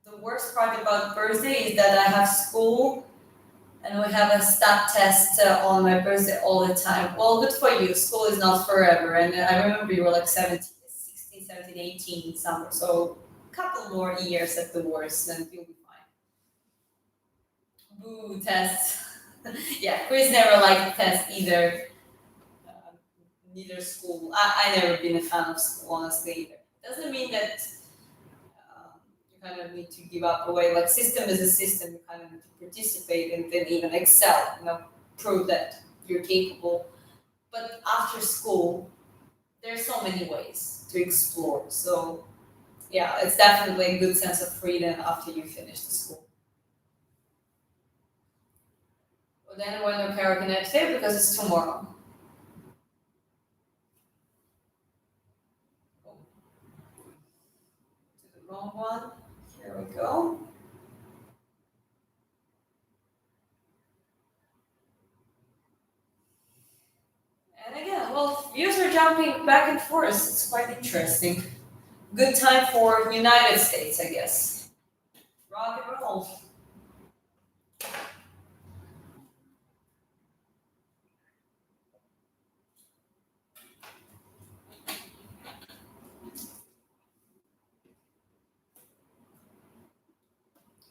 The worst part about birthday is that I have school and we have a stat test on my birthday all the time. Well, good for you. School is not forever. And I remember you were like 17, 16, 17, 18 summer. So a couple more years at the worst and you'll be fine. Boo, tests. Yeah, Chris never liked tests either. Uh, Neither school. I never been a fan of school, honestly, either. Doesn't mean that you kind of need to give up away. Like system is a system, you kind of need to participate and then even excel, prove that you're capable. But after school, there's so many ways to explore. So yeah, it's definitely a good sense of freedom after you finish the school. But then when the karaoke next day because it's tomorrow. Oh, to the wrong one. Here we go. And again, well, views are jumping back and forth. It's quite interesting. Good time for United States, I guess. Rock and roll.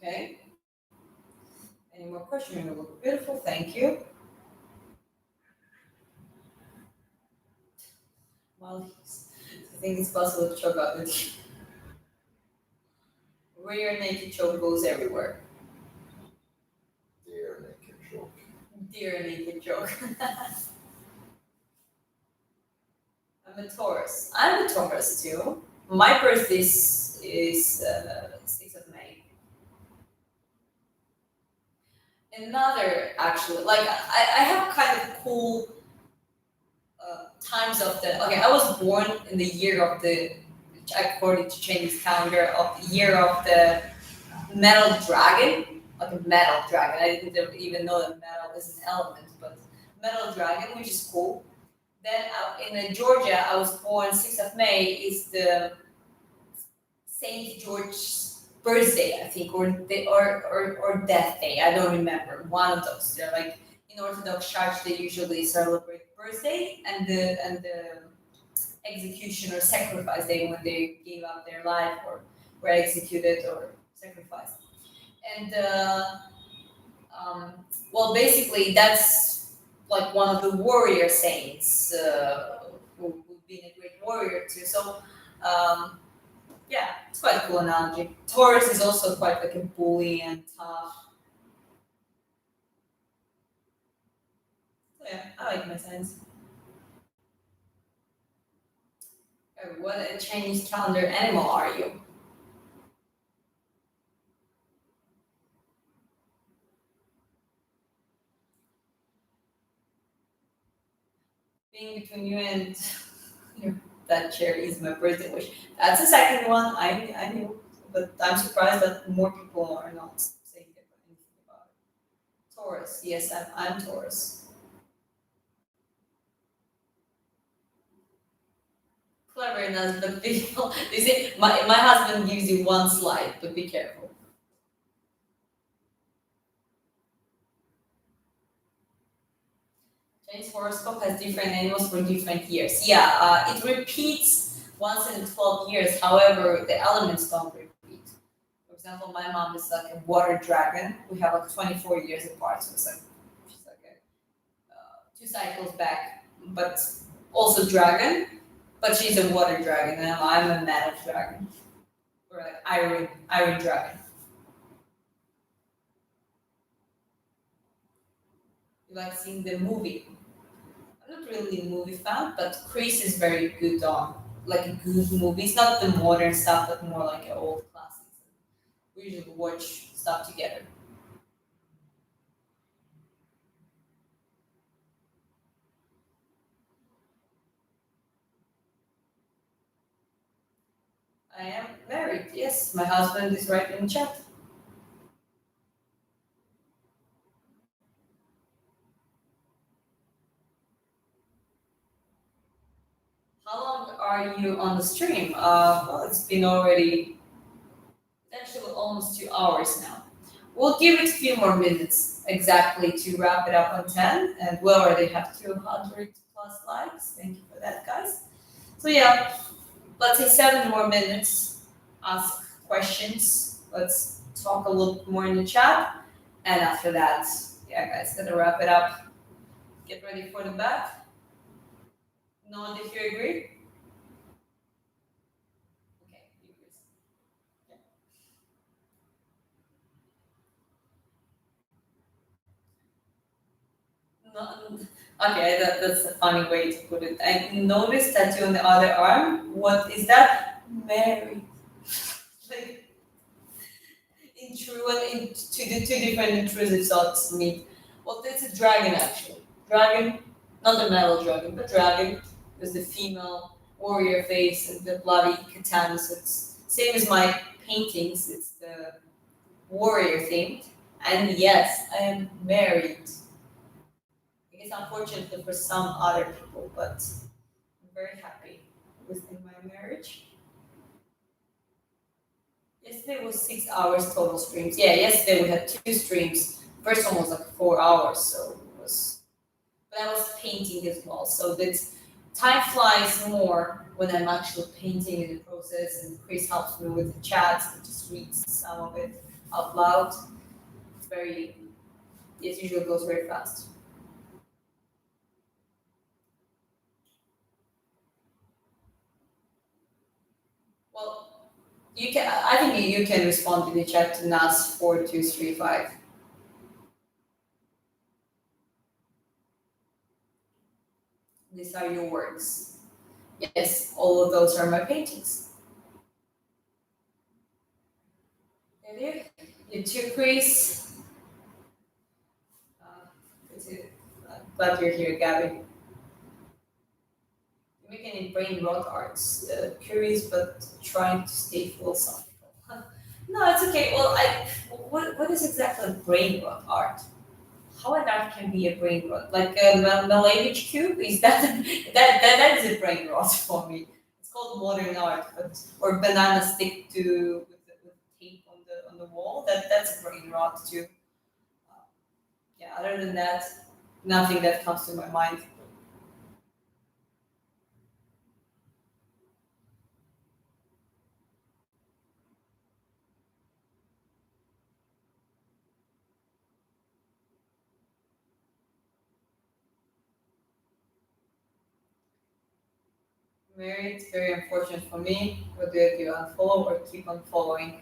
Okay. Any more questions? You look beautiful. Thank you. Well, I think it's possible to choke out with you. Rear naked choke goes everywhere. Dear naked joke. Dear naked choke. I'm a Taurus. I'm a Taurus too. My birthday is 6th of May. Another actually, like I have kind of cool times of the. Okay, I was born in the year of the, according to Chinese calendar, of the year of the metal dragon, like a metal dragon. I didn't even know that metal is an element, but metal dragon, which is cool. Then in Georgia, I was born 6th of May. Is the Saint George's birthday, I think, or death day. I don't remember. One of those. They're like in Orthodox Church, they usually celebrate birthday and the execution or sacrifice day when they gave up their life or were executed or sacrificed. And well, basically, that's like one of the warrior saints who've been a great warrior too. So yeah, it's quite a cool analogy. Taurus is also quite like a bully and tough. So yeah, I like my signs. What a Chinese calendar animal are you? Being between you and that cherry is my birthday wish. That's the second one. I knew, but I'm surprised that more people are not saying anything about it. Taurus, yes, I'm Taurus. Clever enough, but people, you see, my husband gives you one slide, but be careful. Chinese horoscope has different animals for different years. Yeah, it repeats once in 12 years. However, the elements don't repeat. For example, my mom is like a water dragon. We have like 24 years apart, so it's like she's like two cycles back, but also dragon. But she's a water dragon, and I'm a metal dragon, or like iron dragon. You like seeing the movie? I'm not really a movie fan, but Chris is very good on like a good movie. It's not the modern stuff, but more like old classics. We usually watch stuff together. I am married. Yes, my husband is right in the chat. How long are you on the stream? Well, it's been already actually almost 2 hours now. We'll give it a few more minutes exactly to wrap it up on 10, and we already have 200 plus likes. Thank you for that, guys. So yeah, let's say 7 more minutes. Ask questions. Let's talk a little bit more in the chat, and after that, yeah, guys, gonna wrap it up. Get ready for the bath. Nod if you agree. Okay, you agree. No, okay, that's a funny way to put it. I noticed tattoo on the other arm. What is that? Mary. Like to the two different intrusive thoughts meet. Well, that's a dragon actually. Dragon, not the metal dragon, but dragon. There's the female warrior face and the bloody katana. So it's same as my paintings. It's the warrior thing. And yes, I am married. It's unfortunately for some other people, but I'm very happy within my marriage. Yesterday was 6 hours total streams. Yeah, yesterday we had two streams. First one was like 4 hours, so it was. But I was painting as well, so that time flies more when I'm actually painting in the process. And Chris helps me with the chats and just reads some of it out loud. It's very. It usually goes very fast. Well, you can. I think you can respond in the chat to NAS4235. These are your words. Yes, all of those are my paintings. And you too, Chris. Uh, glad you're here, Gabby. Making it brain rot arts. Curious but trying to stay philosophical. No, it's okay. Well, what is exactly brain rot art? How an art can be a brain rot? Like a Malevich cube? Is that that is a brain rot for me? It's called modern art, but or banana stick to with tape on the wall. That's a brain rot too. Yeah. Other than that, nothing that comes to my mind. Married, very unfortunate for me. What do I do? Unfollow or keep on following?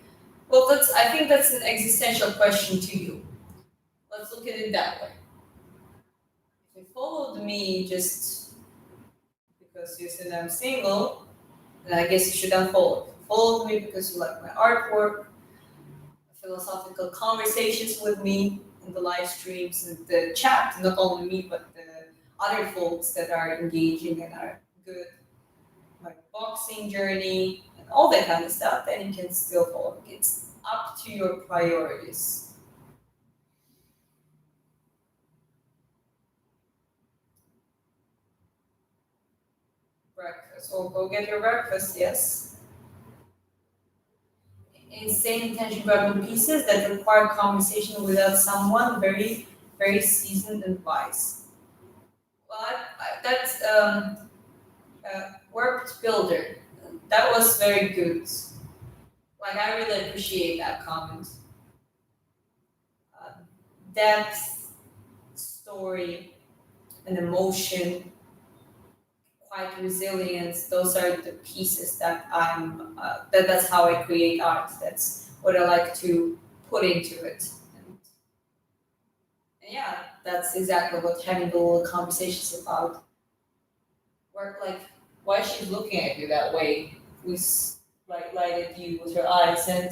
Well, that's. I think that's an existential question to you. Let's look at it that way. If you followed me just because you said I'm single, then I guess you should unfollow. If you followed me because you like my artwork, philosophical conversations with me in the live streams and the chat, not only me but the other folks that are engaging and are good, my boxing journey and all that kind of stuff, then you can still follow me. It's up to your priorities. Breakfast. Well, go get your breakfast, yes. Insane attention grabbing pieces that require conversation without someone very seasoned and wise. Well, that's Warped Builder. That was very good. Like, I really appreciate that comment. Uh, Depth, story, and emotion, quite resilience. Those are the pieces that that's how I create art. That's what I like to put into it. And yeah, that's exactly what having the little conversations about. Work like why she's looking at you that way, with right at you with her eyes, and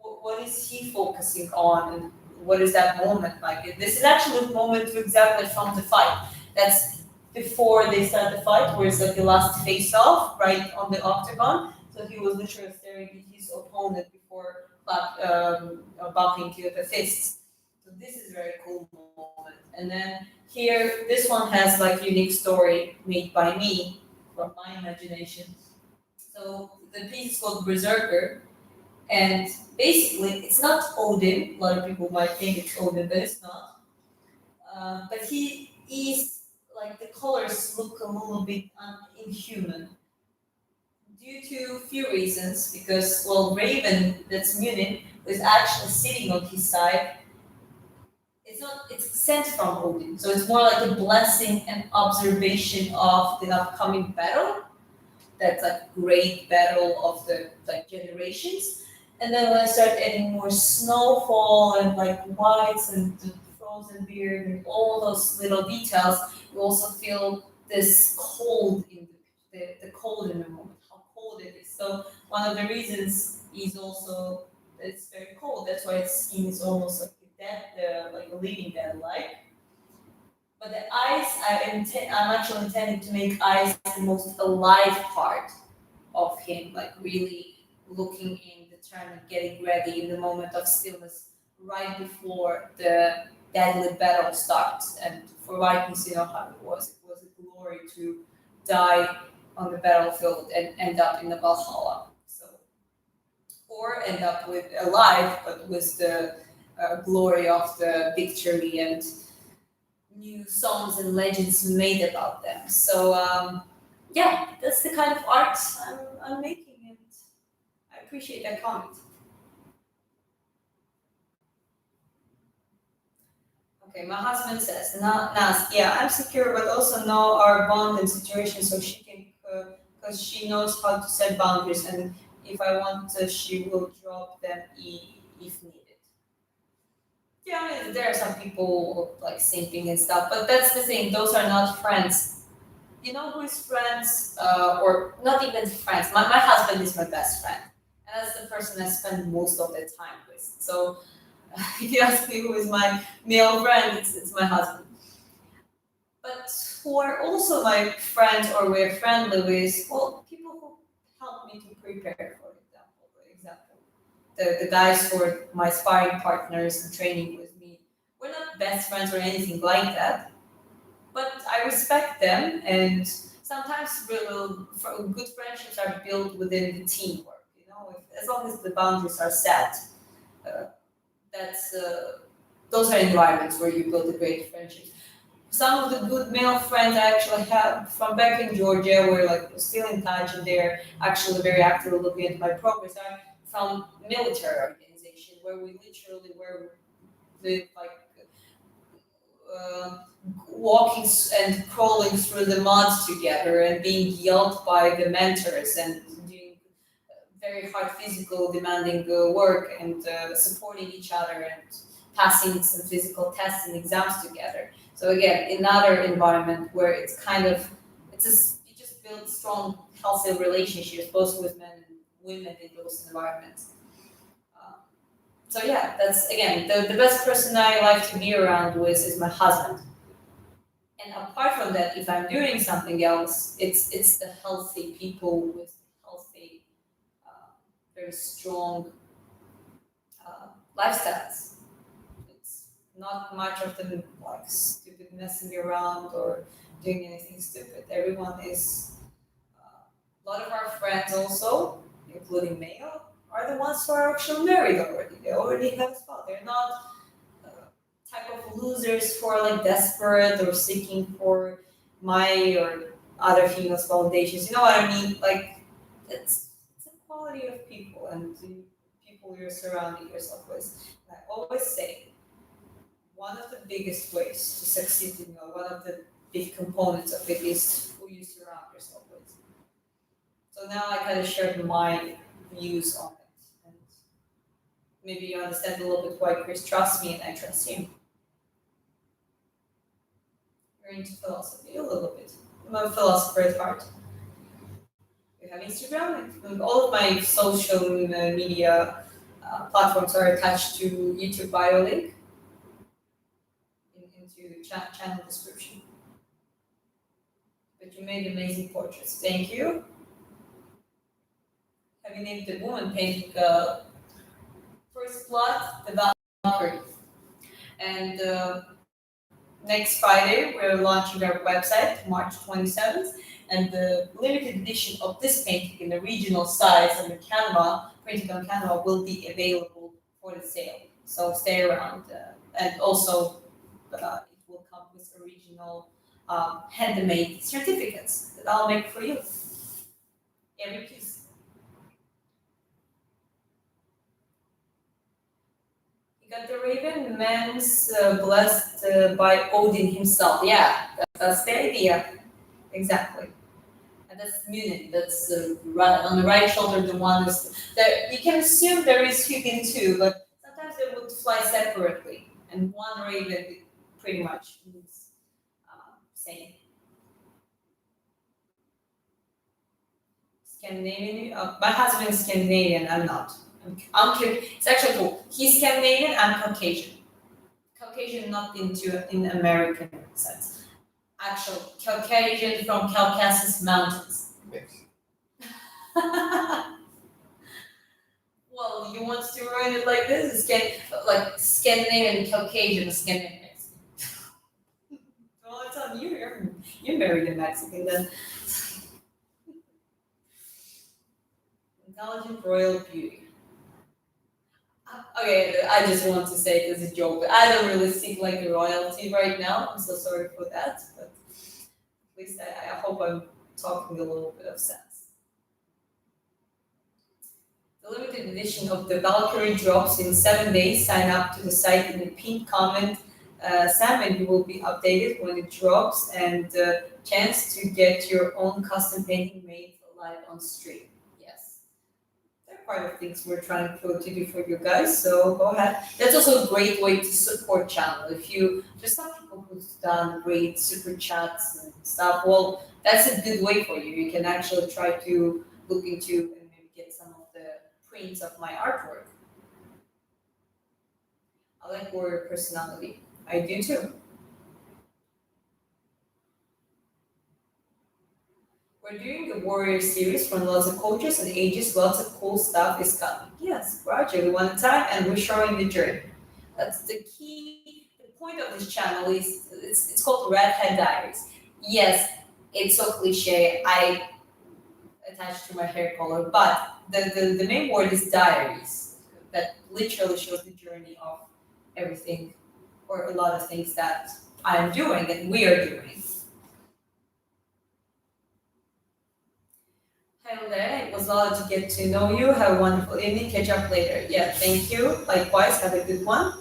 what is he focusing on, and what is that moment like? This is actually the moment exactly from the fight. That's before they start the fight, where it's like the last face off right on the octagon. So he was literally staring at his opponent before bumping to the fists. So this is a very cool moment. And then here, this one has like unique story made by me from my imagination. So the piece is called Berserker, and basically, it's not Odin. A lot of people might think it's Odin, but it's not. But he is like the colors look a little bit inhuman due to few reasons. Because well, Raven, that's Munin, was actually sitting on his side. It's not. It's sent from Odin, so it's more like a blessing and observation of the upcoming battle. That's like great battle of the like generations. And then when I start adding more snowfall and like whites and the frozen beard and all those little details, you also feel this cold in the cold in the moment, how cold it is. So one of the reasons is also that it's very cold. That's why its skin is almost like a dead, like a living dead like. But the eyes, I'm actually intending to make eyes the most alive part of him, like really looking in, determined, getting ready in the moment of stillness, right before the deadly battle starts. And for Vikings, you know how it was. It was a glory to die on the battlefield and end up in the Valhalla. So, or end up with alive, but with the glory of the victory and new songs and legends made about them. So yeah, that's the kind of art I'm making, and I appreciate that comment. Okay, my husband says, Nas, yeah, I'm secure, but also know our bond and situation, so she can, because she knows how to set boundaries, and if I want to, she will drop them if needed. Yeah, I mean, there are some people like simping and stuff, but that's the thing; those are not friends. you know who is friends, or not even friends. My husband is my best friend, and that's the person I spend most of the time with. So if you ask me who is my male friend, it's my husband. But who are also my friends or we're friendly with, well, people who help me to prepare, for example, the guys who are my sparring partners and training with me. We're not best friends or anything like that, but I respect them, and sometimes good friendships are built within the teamwork. As long as the boundaries are set, uh, that's those are environments where you build a great friendship. Some of the good male friends I actually have from back in Georgia, we're like still in touch, and they're actually very actively looking at my progress. Are from military organization where we literally were like uh, walking and crawling through the mud together and being yelled by the mentors and doing very hard physical demanding work and supporting each other and passing some physical tests and exams together. So again, another environment where it's kind of you just build strong, healthy relationships both with men and women in those environments. Uh, so yeah, that's again the best person I like to be around with is my husband. And apart from that, if I'm doing something else, it's the healthy people with healthy, uh, very strong lifestyles. It's not much of them like stupid messing around or doing anything stupid. Everyone is. A lot of our friends also, including male, are the ones who are actually married already. They already have a spouse. They're not uh, type of losers who are like desperate or seeking for my or other females validations. You know what I mean? Like it's a quality of people and the people you're surrounding yourself with. And I always say one of the biggest ways to succeed in one of the big components of it is who you surround yourself with. So now I kind of shared my views on it, and maybe you understand a little bit why Chris trusts me and I trust him. You're into philosophy a little bit. I'm a philosopher at heart. We have Instagram, and all of my social media platforms are attached to YouTube bio link into channel description. But you made amazing portraits. Thank you. Have you named the woman painting first blood, the Valkyrie? And next Friday, we're launching our website, March 27th, and the limited edition of this painting in the regional size and the Canva, printed on Canva, will be available for the sale. So stay around. And also, it will come with original handmade certificates that I'll make for you. Every piece. You got the raven, man's blessed by Odin himself. Yeah, that's the idea. Exactly. And that's Munich. That's right on the right shoulder. The one is there. You can assume there is Hugin too, but sometimes they would fly separately, and one raven pretty much means same. Scandinavian. My husband is Scandinavian. I'm not. It's actually cool. He's Scandinavian. I'm Caucasian. Caucasian, not in American sense. Actual Caucasian from Caucasus Mountains. Yes. Well, you want to write it like this? Like Scandinavian, Caucasian, Scandinavian Mexican. Well, it's on you. You're married a Mexican then. Intelligent royal beauty. Okay, I just want to say it as a joke, but I don't really seek like the royalty right now. I'm so sorry for that, but at least I hope I'm talking a little bit of sense. The limited edition of the Valkyrie drops in 7 days. Sign up to the site in the pinned comment, Sam, and you will be updated when it drops. And chance to get your own custom painting made live on stream. Yes, they're part of things we're trying to do for you guys. So go ahead. That's also a great way to support channel. If you there's some people who've done great super chats and stuff. Well, that's a good way for you. You can actually try to look into and maybe get some of the prints of my artwork. I like warrior personality. I do too. We're doing the warrior series from lots of cultures and ages. Lots of cool stuff is coming. Yes, gradually one time, and we're showing the journey. That's the key. The point of this channel is it's called Redhead Diaries. Yes, it's so cliche. I attached to my hair color, but the main word is diaries. That literally shows the journey of everything or a lot of things that I'm doing and we are doing. Hello there. It was lovely to get to know you. Have a wonderful evening. Catch up later. Yeah, thank you. Likewise, have a good one.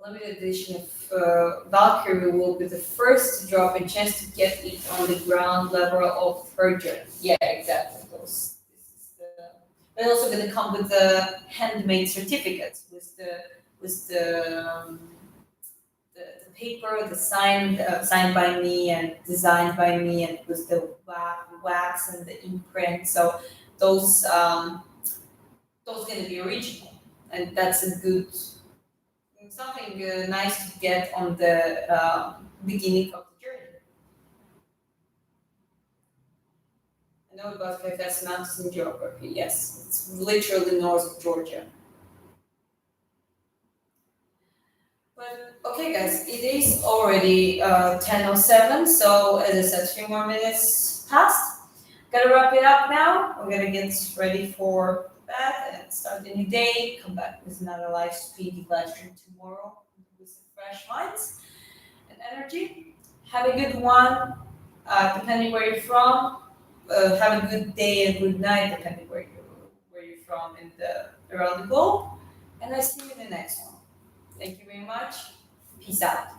Limited edition of Valkyrie will be the first to drop a chance to get it on the ground level of her journey. Yeah, exactly. They're also going to come with the handmade certificates with the paper, the signed by me and designed by me, and with the wax and the imprint. So those those going to be original, and that's a good something nice to get on the beginning of the journey. I know about Caucasus Mountains in geography. Yes, it's literally north of Georgia. But okay, guys, it is already 10:07. So as I said, a few more minutes passed. Gotta wrap it up now. We're gonna get ready for bed and start the new day. Come back with another live speedy live stream tomorrow with some fresh minds and energy. Have a good one, depending where you're from. Have a good day and good night, depending where you're from in the around the globe. And I see you in the next one. Thank you very much. Peace out.